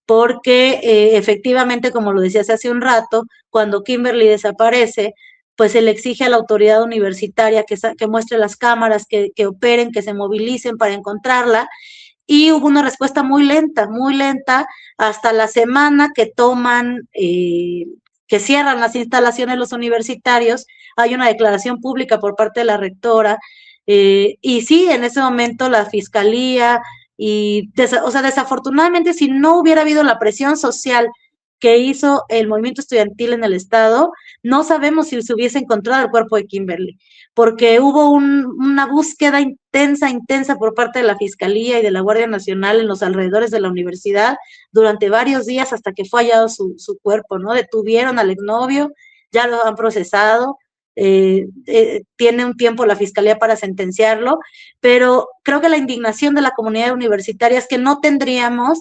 porque efectivamente, como lo decías hace un rato, cuando Kimberly desaparece, pues se le exige a la autoridad universitaria que muestre las cámaras, que operen, que se movilicen para encontrarla, y hubo una respuesta muy lenta, hasta la semana que toman, que cierran las instalaciones los universitarios, hay una declaración pública por parte de la rectora, y sí, en ese momento la fiscalía, o sea, desafortunadamente, si no hubiera habido la presión social que hizo el movimiento estudiantil en el estado, no sabemos si se hubiese encontrado el cuerpo de Kimberly, porque hubo una búsqueda intensa por parte de la Fiscalía y de la Guardia Nacional en los alrededores de la universidad durante varios días hasta que fue hallado su cuerpo, ¿no? Detuvieron al exnovio, ya lo han procesado, tiene un tiempo la Fiscalía para sentenciarlo, pero creo que la indignación de la comunidad universitaria es que no tendríamos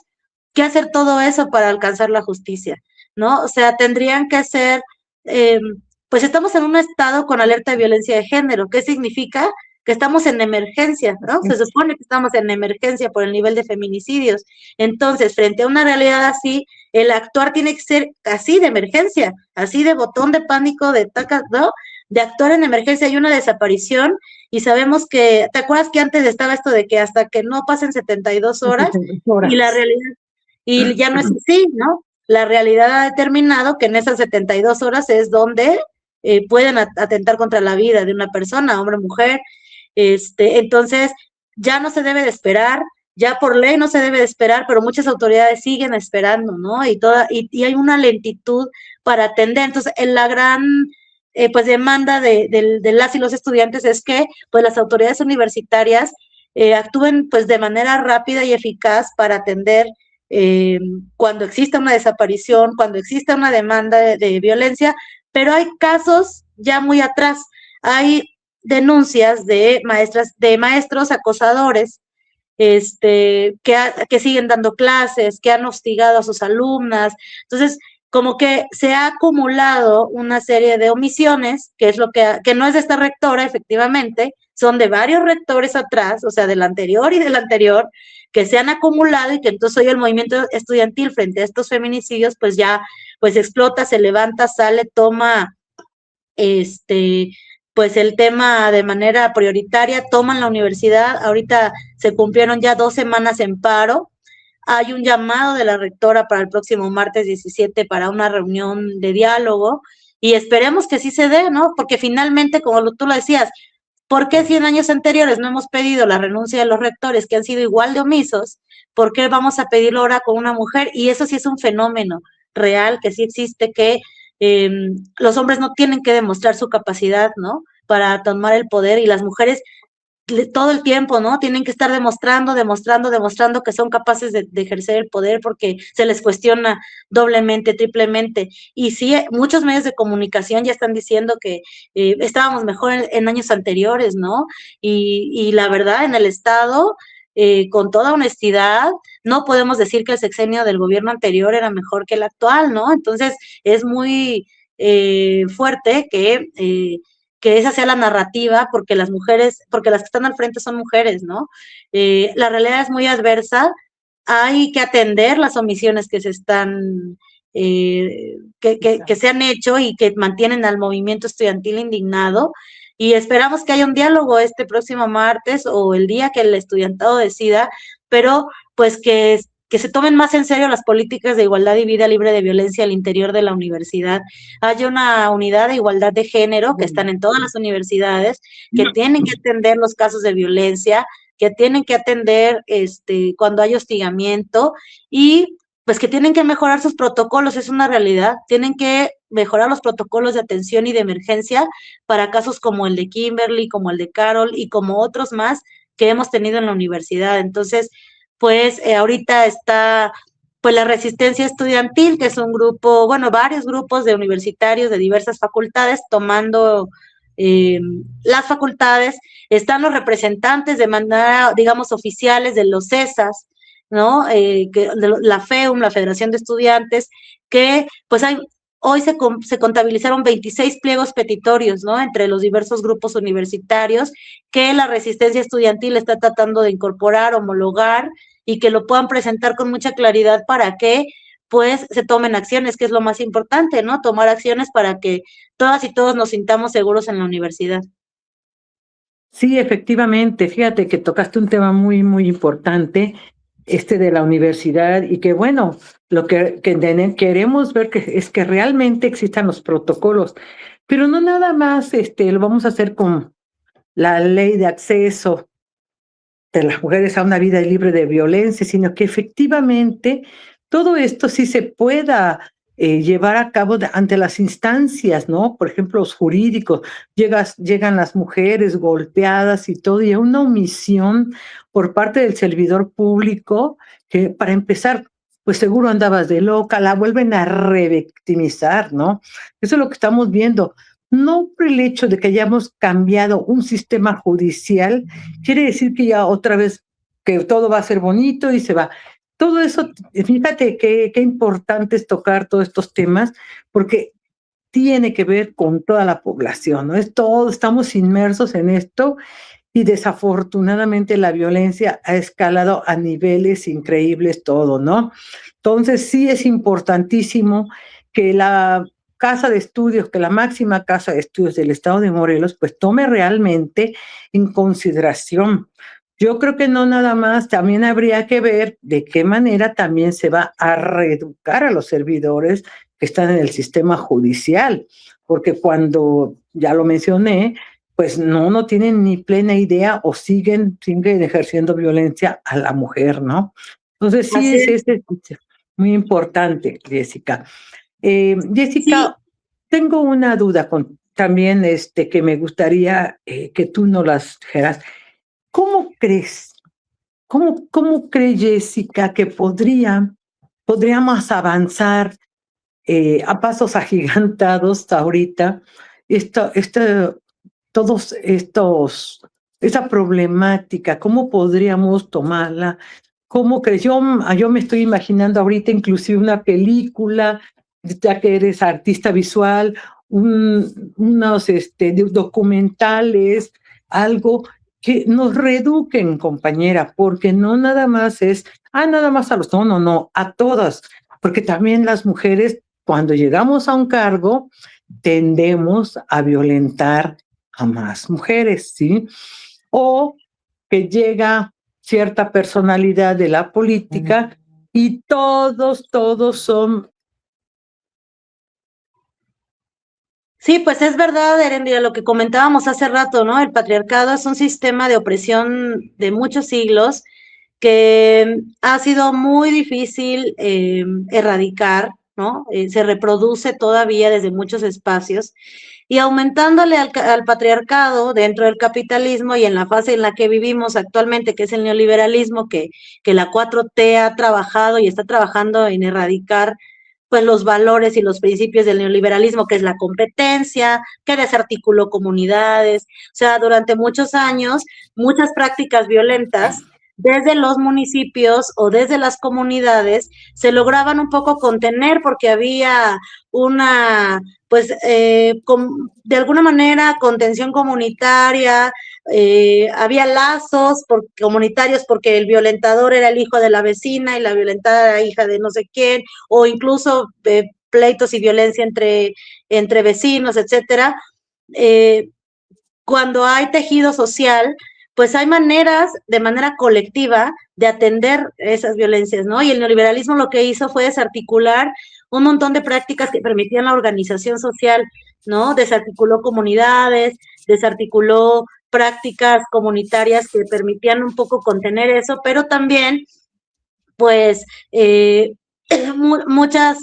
que hacer todo eso para alcanzar la justicia, ¿no? O sea, tendrían que ser, pues estamos en un estado con alerta de violencia de género. ¿Qué significa? Que estamos en emergencia, ¿no? Se supone que estamos en emergencia por el nivel de feminicidios. Entonces, frente a una realidad así, el actuar tiene que ser así de emergencia, así de botón de pánico, de taca, ¿no? De actuar en emergencia. Hay una desaparición y sabemos que, ¿te acuerdas que antes estaba esto de que hasta que no pasen 72 horas? Y la realidad, y ya no es así, ¿no? La realidad ha determinado que en esas 72 horas es donde pueden atentar contra la vida de una persona, hombre o mujer. Entonces, ya no se debe de esperar, ya por ley no se debe de esperar, pero muchas autoridades siguen esperando, ¿no? Y hay una lentitud para atender. Entonces, en la gran pues demanda de las y los estudiantes es que pues las autoridades universitarias actúen pues de manera rápida y eficaz para atender cuando exista una desaparición, cuando exista una demanda de violencia, pero hay casos ya muy atrás, hay denuncias de maestros acosadores, que siguen dando clases, que han hostigado a sus alumnas. Entonces, como que se ha acumulado una serie de omisiones, que es lo que no es de esta rectora, efectivamente, son de varios rectores atrás, o sea, del anterior y del anterior, que se han acumulado y que entonces hoy el movimiento estudiantil frente a estos feminicidios, pues ya, pues explota, se levanta, sale, toma, pues el tema de manera prioritaria, toman la universidad, ahorita se cumplieron ya 2 semanas en paro, hay un llamado de la rectora para el próximo martes 17 para una reunión de diálogo y esperemos que sí se dé, ¿no? Porque finalmente, como tú lo decías, ¿por qué 100 años anteriores no hemos pedido la renuncia de los rectores que han sido igual de omisos? ¿Por qué vamos a pedirlo ahora con una mujer? Y eso sí es un fenómeno real que sí existe, que los hombres no tienen que demostrar su capacidad, ¿no? Para tomar el poder y las mujeres todo el tiempo, ¿no? Tienen que estar demostrando que son capaces de ejercer el poder porque se les cuestiona doblemente, triplemente. Y sí, muchos medios de comunicación ya están diciendo que estábamos mejor en años anteriores, ¿no? Y la verdad, en el Estado, con toda honestidad, no podemos decir que el sexenio del gobierno anterior era mejor que el actual, ¿no? Entonces, es muy fuerte que esa sea la narrativa, porque las mujeres, porque las que están al frente son mujeres, ¿no? La realidad es muy adversa, hay que atender las omisiones que se están, que se han hecho y que mantienen al movimiento estudiantil indignado, y esperamos que haya un diálogo este próximo martes o el día que el estudiantado decida, pero pues que se tomen más en serio las políticas de igualdad y vida libre de violencia al interior de la universidad. Hay una unidad de igualdad de género que están en todas las universidades, que tienen que atender los casos de violencia, que tienen que atender cuando hay hostigamiento, y pues que tienen que mejorar sus protocolos, es una realidad, tienen que mejorar los protocolos de atención y de emergencia para casos como el de Kimberly, como el de Carol y como otros más que hemos tenido en la universidad. Entonces, pues ahorita está pues la Resistencia Estudiantil, que es un grupo, bueno, varios grupos de universitarios de diversas facultades tomando las facultades, están los representantes de manera, digamos, oficiales de los CESAS, ¿no? La FEUM, la Federación de Estudiantes, que pues hoy se contabilizaron 26 pliegos petitorios, ¿no? Entre los diversos grupos universitarios que la Resistencia Estudiantil está tratando de incorporar, homologar y que lo puedan presentar con mucha claridad para que pues se tomen acciones, que es lo más importante, ¿no? Tomar acciones para que todas y todos nos sintamos seguros en la universidad. Sí, efectivamente, fíjate que tocaste un tema muy, muy importante, de la universidad, y que bueno, lo que queremos ver es que realmente existan los protocolos, pero no nada más lo vamos a hacer con la ley de acceso de las mujeres a una vida libre de violencia, sino que efectivamente todo esto sí se pueda llevar a cabo ante las instancias, ¿no? Por ejemplo, los jurídicos, llegan las mujeres golpeadas y todo, y hay una omisión por parte del servidor público que, para empezar, pues seguro andabas de loca, la vuelven a revictimizar, ¿no? Eso es lo que estamos viendo. No por el hecho de que hayamos cambiado un sistema judicial, quiere decir que ya otra vez que todo va a ser bonito y se va. Todo eso, fíjate qué importante es tocar todos estos temas, porque tiene que ver con toda la población, ¿no? Es todo, estamos inmersos en esto y desafortunadamente la violencia ha escalado a niveles increíbles todo, ¿no? Entonces sí es importantísimo que la casa de estudios, que la máxima casa de estudios del estado de Morelos, pues tome realmente en consideración. Yo creo que no nada más, también habría que ver de qué manera también se va a reeducar a los servidores que están en el sistema judicial, porque cuando, ya lo mencioné, pues no tienen ni plena idea o siguen ejerciendo violencia a la mujer, ¿no? Entonces sí Así es. es muy importante, Jessica. Sí, Jessica, tengo una duda también que me gustaría que tú nos las dijeras. ¿Cómo crees? ¿Cómo cree Jessica que podríamos avanzar a pasos agigantados ahorita esta, esta, todos estos, esa problemática? ¿Cómo podríamos tomarla? ¿Cómo crees? Yo me estoy imaginando ahorita inclusive una película, ya que eres artista visual, unos documentales, algo que nos reeduquen, compañera, porque no nada más es, nada más a los, no, a todas, porque también las mujeres, cuando llegamos a un cargo, tendemos a violentar a más mujeres, ¿sí? O que llega cierta personalidad de la política y todos son. sí, pues es verdad, Erendira, lo que comentábamos hace rato, ¿no? El patriarcado es un sistema de opresión de muchos siglos que ha sido muy difícil erradicar, ¿no? Se reproduce todavía desde muchos espacios y aumentándole al patriarcado dentro del capitalismo y en la fase en la que vivimos actualmente, que es el neoliberalismo, que la 4T ha trabajado y está trabajando en erradicar pues los valores y los principios del neoliberalismo, que es la competencia, que desarticuló comunidades. O sea, durante muchos años, muchas prácticas violentas desde los municipios o desde las comunidades se lograban un poco contener porque había una, pues, de alguna manera, contención comunitaria, había lazos comunitarios porque el violentador era el hijo de la vecina y la violentada era hija de no sé quién, o incluso pleitos y violencia entre vecinos, etcétera. Cuando hay tejido social, pues hay maneras, de manera colectiva, de atender esas violencias, ¿no? Y el neoliberalismo lo que hizo fue desarticular un montón de prácticas que permitían la organización social, ¿no? Desarticuló comunidades, desarticuló prácticas comunitarias que permitían un poco contener eso, pero también, pues, muchas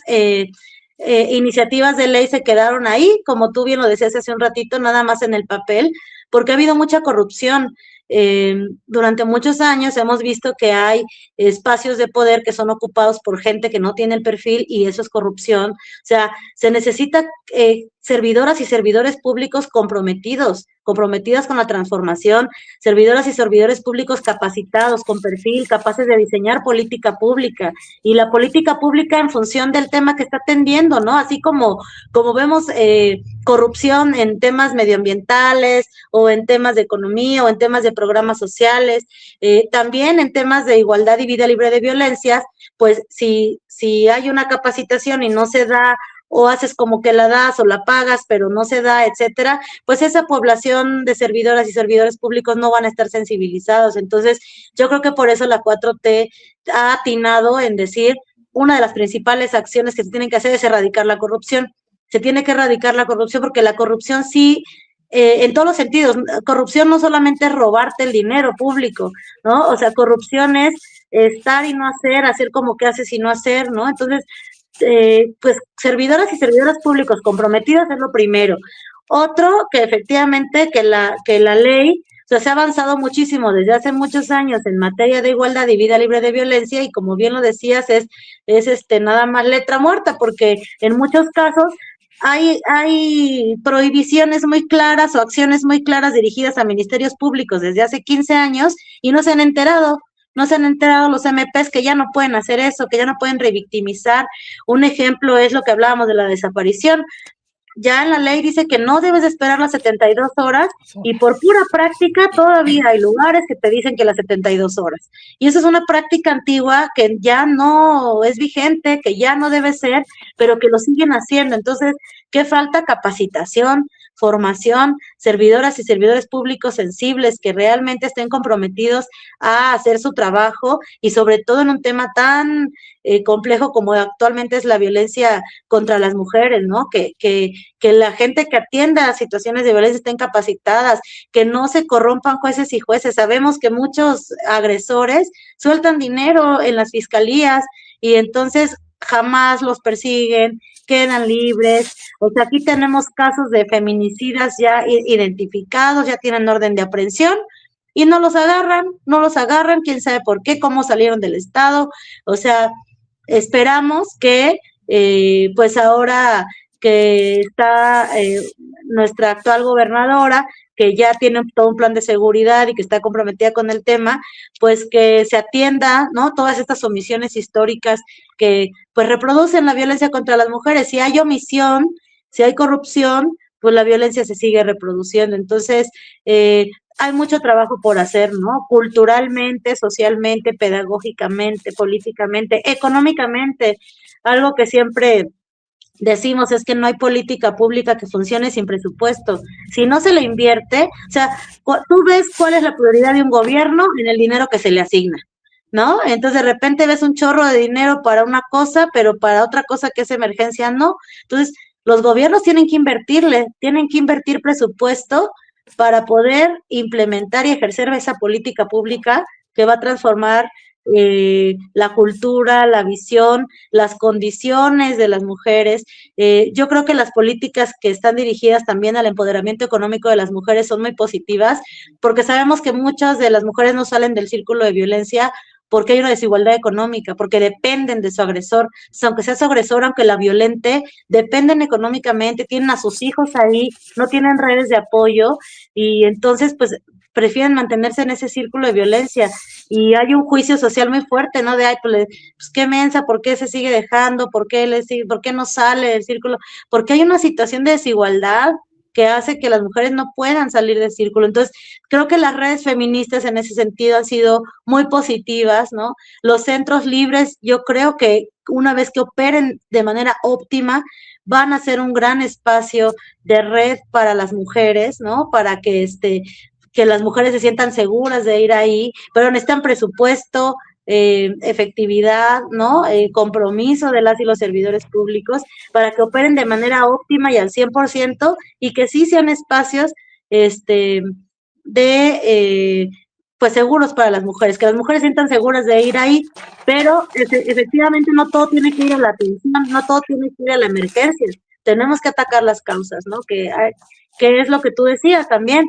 iniciativas de ley se quedaron ahí, como tú bien lo decías hace un ratito, nada más en el papel, porque ha habido mucha corrupción. Durante muchos años hemos visto que hay espacios de poder que son ocupados por gente que no tiene el perfil y eso es corrupción. O sea, se necesita servidoras y servidores públicos comprometidas con la transformación, servidoras y servidores públicos capacitados, con perfil, capaces de diseñar política pública y la política pública en función del tema que está atendiendo, ¿no? Así como vemos corrupción en temas medioambientales o en temas de economía o en temas de programas sociales, también en temas de igualdad y vida libre de violencias, pues si hay una capacitación y no se da o haces como que la das o la pagas, pero no se da, etcétera, pues esa población de servidoras y servidores públicos no van a estar sensibilizados. Entonces, yo creo que por eso la 4T ha atinado en decir una de las principales acciones que se tienen que hacer es erradicar la corrupción. Se tiene que erradicar la corrupción porque la corrupción sí, en todos los sentidos, corrupción no solamente es robarte el dinero público, ¿no? O sea, corrupción es estar y no hacer, hacer como que haces y no hacer, ¿no? Entonces, pues servidoras y servidores públicos comprometidos es lo primero. Otro, que efectivamente que la ley, o sea, se ha avanzado muchísimo desde hace muchos años en materia de igualdad y vida libre de violencia y como bien lo decías, es nada más letra muerta, porque en muchos casos hay prohibiciones muy claras o acciones muy claras dirigidas a ministerios públicos desde hace 15 años y no se han enterado. No se han enterado los MPs que ya no pueden hacer eso, que ya no pueden revictimizar. Un ejemplo es lo que hablábamos de la desaparición. Ya en la ley dice que no debes de esperar las 72 horas y por pura práctica todavía hay lugares que te dicen que las 72 horas. Y eso es una práctica antigua que ya no es vigente, que ya no debe ser, pero que lo siguen haciendo. Entonces, ¿qué falta? Capacitación, formación, servidoras y servidores públicos sensibles que realmente estén comprometidos a hacer su trabajo y sobre todo en un tema tan complejo como actualmente es la violencia contra las mujeres, ¿no? Que la gente que atienda a situaciones de violencia estén capacitadas, que no se corrompan jueces y jueces. Sabemos que muchos agresores sueltan dinero en las fiscalías y entonces jamás los persiguen, quedan libres. O sea, aquí tenemos casos de feminicidas ya identificados, ya tienen orden de aprehensión y no los agarran, quién sabe por qué, cómo salieron del estado. O sea, esperamos que pues ahora que está nuestra actual gobernadora, que ya tiene todo un plan de seguridad y que está comprometida con el tema, pues que se atienda, ¿no? Todas estas omisiones históricas que pues reproducen la violencia contra las mujeres. Si hay omisión, si hay corrupción, pues la violencia se sigue reproduciendo. Entonces, hay mucho trabajo por hacer, ¿no? Culturalmente, socialmente, pedagógicamente, políticamente, económicamente. Algo que siempre decimos es que no hay política pública que funcione sin presupuesto. Si no se le invierte, o sea, tú ves cuál es la prioridad de un gobierno en el dinero que se le asigna, ¿no? Entonces de repente ves un chorro de dinero para una cosa, pero para otra cosa que es emergencia no. Entonces, los gobiernos tienen que invertir presupuesto para poder implementar y ejercer esa política pública que va a transformar la cultura, la visión, las condiciones de las mujeres. Yo creo que las políticas que están dirigidas también al empoderamiento económico de las mujeres son muy positivas, porque sabemos que muchas de las mujeres no salen del círculo de violencia porque hay una desigualdad económica, porque dependen de su agresor. Entonces, aunque sea su agresor, aunque la violente, dependen económicamente, tienen a sus hijos ahí, no tienen redes de apoyo y entonces pues prefieren mantenerse en ese círculo de violencia y hay un juicio social muy fuerte, ¿no? De, ay, pues qué mensa, ¿por qué se sigue dejando? ¿Por qué no sale del círculo? Porque hay una situación de desigualdad que hace que las mujeres no puedan salir del círculo. Entonces, creo que las redes feministas en ese sentido han sido muy positivas, ¿no? Los centros libres, yo creo que una vez que operen de manera óptima, van a ser un gran espacio de red para las mujeres, ¿no? Para que las mujeres se sientan seguras de ir ahí, pero necesitan presupuesto, efectividad, ¿no? Compromiso de las y los servidores públicos para que operen de manera óptima y al 100% y que sí sean espacios de pues seguros para las mujeres, que las mujeres sientan seguras de ir ahí, pero efectivamente no todo tiene que ir a la atención, no todo tiene que ir a la emergencia, tenemos que atacar las causas, ¿no? Que es lo que tú decías también,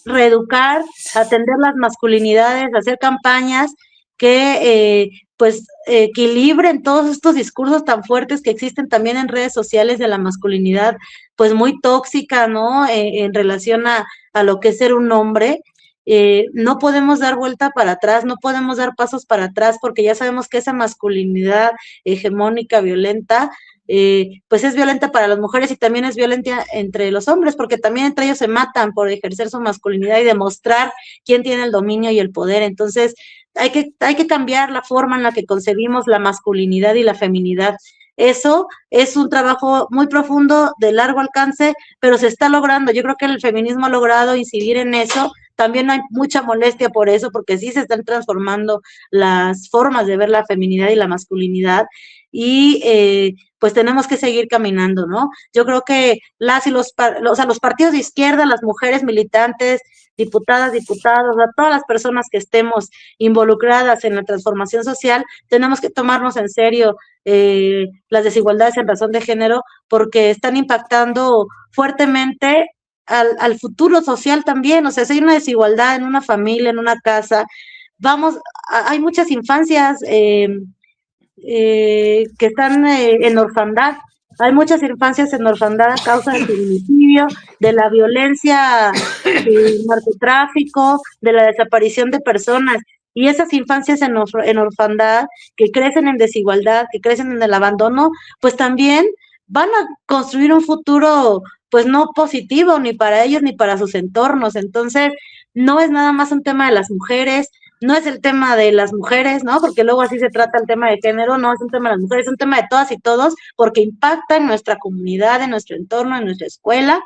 reeducar, atender las masculinidades, hacer campañas que pues equilibren todos estos discursos tan fuertes que existen también en redes sociales de la masculinidad, pues muy tóxica, ¿no? En relación a lo que es ser un hombre. No podemos dar vuelta para atrás, no podemos dar pasos para atrás, porque ya sabemos que esa masculinidad hegemónica, violenta, pues es violenta para las mujeres y también es violenta entre los hombres, porque también entre ellos se matan por ejercer su masculinidad y demostrar quién tiene el dominio y el poder. Entonces, hay que cambiar la forma en la que concebimos la masculinidad y la feminidad. Eso es un trabajo muy profundo, de largo alcance, pero se está logrando. Yo creo que el feminismo ha logrado incidir en eso. También hay mucha molestia por eso, porque sí se están transformando las formas de ver la feminidad y la masculinidad. Y pues tenemos que seguir caminando, ¿no? Yo creo que las y o sea, los partidos de izquierda, las mujeres militantes, diputadas, diputados, a todas las personas que estemos involucradas en la transformación social, tenemos que tomarnos en serio las desigualdades en razón de género, porque están impactando fuertemente al futuro social también. O sea, si hay una desigualdad en una familia, en una casa, vamos, hay muchas infancias que están en orfandad. Hay muchas infancias en orfandad a causa del feminicidio, de la violencia, del narcotráfico, de la desaparición de personas. Y esas infancias en orfandad, que crecen en desigualdad, que crecen en el abandono, pues también van a construir un futuro pues no positivo ni para ellos ni para sus entornos. Entonces, no es nada más un tema de las mujeres, no es el tema de las mujeres, ¿no? Porque luego así se trata el tema de género, no es un tema de las mujeres, es un tema de todas y todos, porque impacta en nuestra comunidad, en nuestro entorno, en nuestra escuela,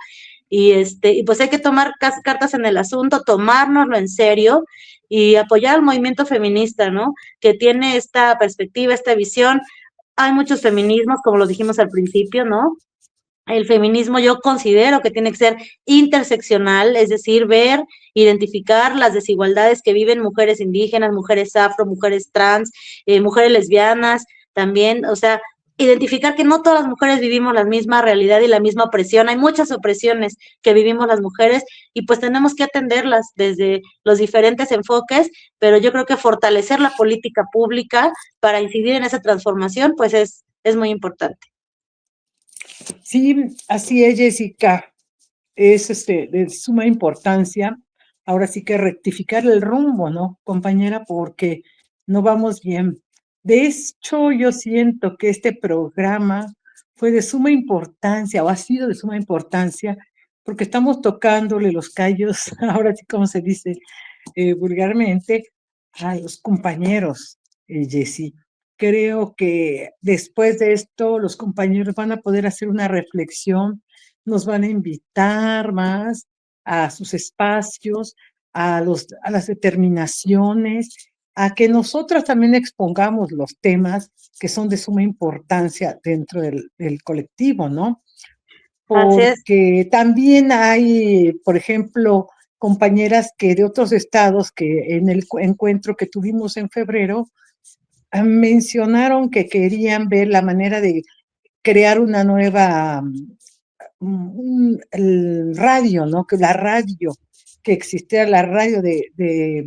y pues hay que tomar cartas en el asunto, tomárnoslo en serio y apoyar al movimiento feminista, ¿no? Que tiene esta perspectiva, esta visión. Hay muchos feminismos, como lo dijimos al principio, ¿no? El feminismo yo considero que tiene que ser interseccional, es decir, ver, identificar las desigualdades que viven mujeres indígenas, mujeres afro, mujeres trans, mujeres lesbianas, también, o sea, identificar que no todas las mujeres vivimos la misma realidad y la misma opresión, hay muchas opresiones que vivimos las mujeres y pues tenemos que atenderlas desde los diferentes enfoques, pero yo creo que fortalecer la política pública para incidir en esa transformación, pues es muy importante. Sí, así es, Jessica. Es de suma importancia. Ahora sí que rectificar el rumbo, ¿no, compañera? Porque no vamos bien. De hecho, yo siento que este programa fue de suma importancia, o ha sido de suma importancia, porque estamos tocándole los callos, ahora sí como se dice vulgarmente, a los compañeros, Jessy. Creo que después de esto los compañeros van a poder hacer una reflexión, nos van a invitar más a sus espacios, a las determinaciones, a que nosotros también expongamos los temas que son de suma importancia dentro del colectivo, ¿no? Así es. Porque también hay, por ejemplo, compañeras que de otros estados que en el encuentro que tuvimos en febrero mencionaron que querían ver la manera de crear una nueva el radio, ¿no? Que la radio, que existiera la radio de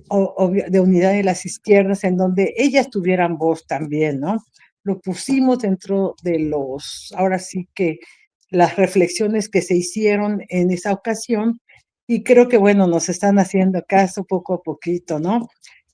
Unidad de las Izquierdas, en donde ellas tuvieran voz también, ¿no? Lo pusimos dentro de ahora sí que las reflexiones que se hicieron en esa ocasión, y creo que, bueno, nos están haciendo caso poco a poquito, ¿no?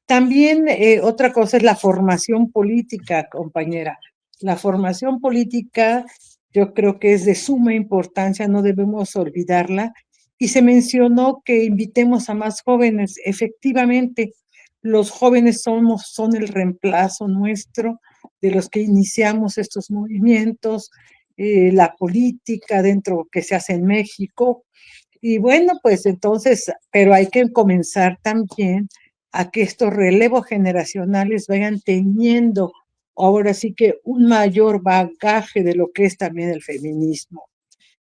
También otra cosa es la formación política, compañera. La formación política yo creo que es de suma importancia, no debemos olvidarla. Y se mencionó que invitemos a más jóvenes. Efectivamente, los jóvenes son el reemplazo nuestro de los que iniciamos estos movimientos, la política dentro que se hace en México. Y bueno, pues entonces, pero hay que comenzar también a que estos relevos generacionales vayan teniendo ahora sí que un mayor bagaje de lo que es también el feminismo.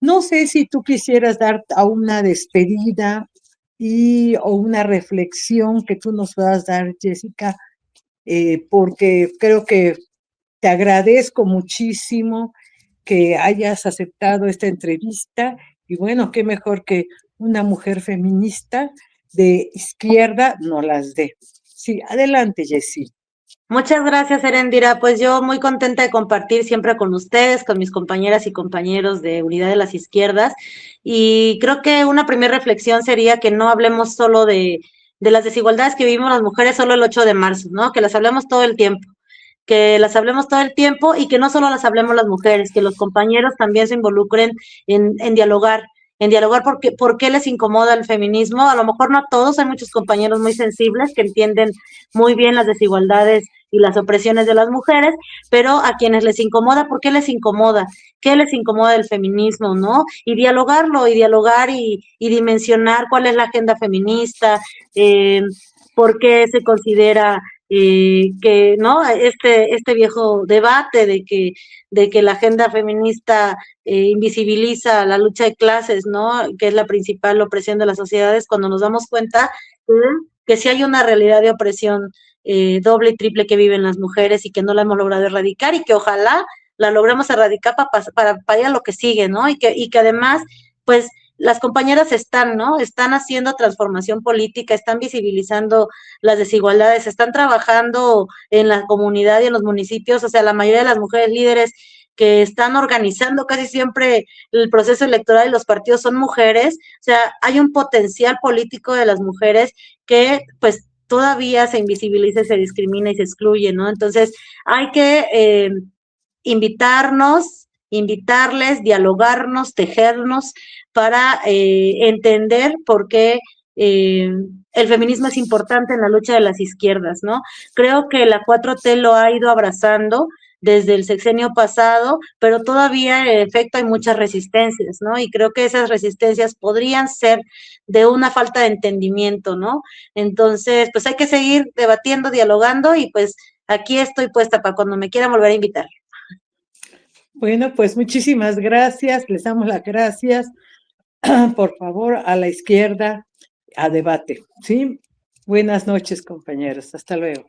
No sé si tú quisieras dar a una despedida o una reflexión que tú nos puedas dar, Jessica, porque creo que te agradezco muchísimo que hayas aceptado esta entrevista y bueno, qué mejor que una mujer feminista de izquierda nos las dé. Sí, adelante, Jessie. Muchas gracias, Erendira. Pues yo muy contenta de compartir siempre con ustedes, con mis compañeras y compañeros de Unidad de las Izquierdas. Y creo que una primera reflexión sería que no hablemos solo de las desigualdades que vivimos las mujeres solo el 8 de marzo, ¿no? Que las hablemos todo el tiempo. Que las hablemos todo el tiempo y que no solo las hablemos las mujeres, que los compañeros también se involucren en dialogar por qué les incomoda el feminismo. A lo mejor no a todos, hay muchos compañeros muy sensibles que entienden muy bien las desigualdades y las opresiones de las mujeres, pero a quienes les incomoda, ¿por qué les incomoda? ¿Qué les incomoda del feminismo, no? Y dialogarlo, y dialogar y dimensionar cuál es la agenda feminista, por qué se considera que no este viejo debate de que la agenda feminista invisibiliza la lucha de clases, ¿no? Que es la principal opresión de las sociedades, cuando nos damos cuenta que sí hay una realidad de opresión doble y triple que viven las mujeres y que no la hemos logrado erradicar y que ojalá la logremos erradicar para ir a lo que sigue, ¿no? Y que además, pues, las compañeras están, ¿no? Están haciendo transformación política, están visibilizando las desigualdades, están trabajando en la comunidad y en los municipios, o sea, la mayoría de las mujeres líderes que están organizando casi siempre el proceso electoral y los partidos son mujeres, o sea, hay un potencial político de las mujeres que pues todavía se invisibiliza, se discrimina y se excluye, ¿no? Entonces, hay que invitarles, dialogarnos, tejernos para entender por qué el feminismo es importante en la lucha de las izquierdas, ¿no? Creo que la 4T lo ha ido abrazando desde el sexenio pasado, pero todavía en efecto hay muchas resistencias, ¿no? Y creo que esas resistencias podrían ser de una falta de entendimiento, ¿no? Entonces, pues hay que seguir debatiendo, dialogando y pues aquí estoy puesta para cuando me quieran volver a invitar. Bueno, pues muchísimas gracias, les damos las gracias. Por favor, a la izquierda, a debate, ¿sí? Buenas noches, compañeros. Hasta luego.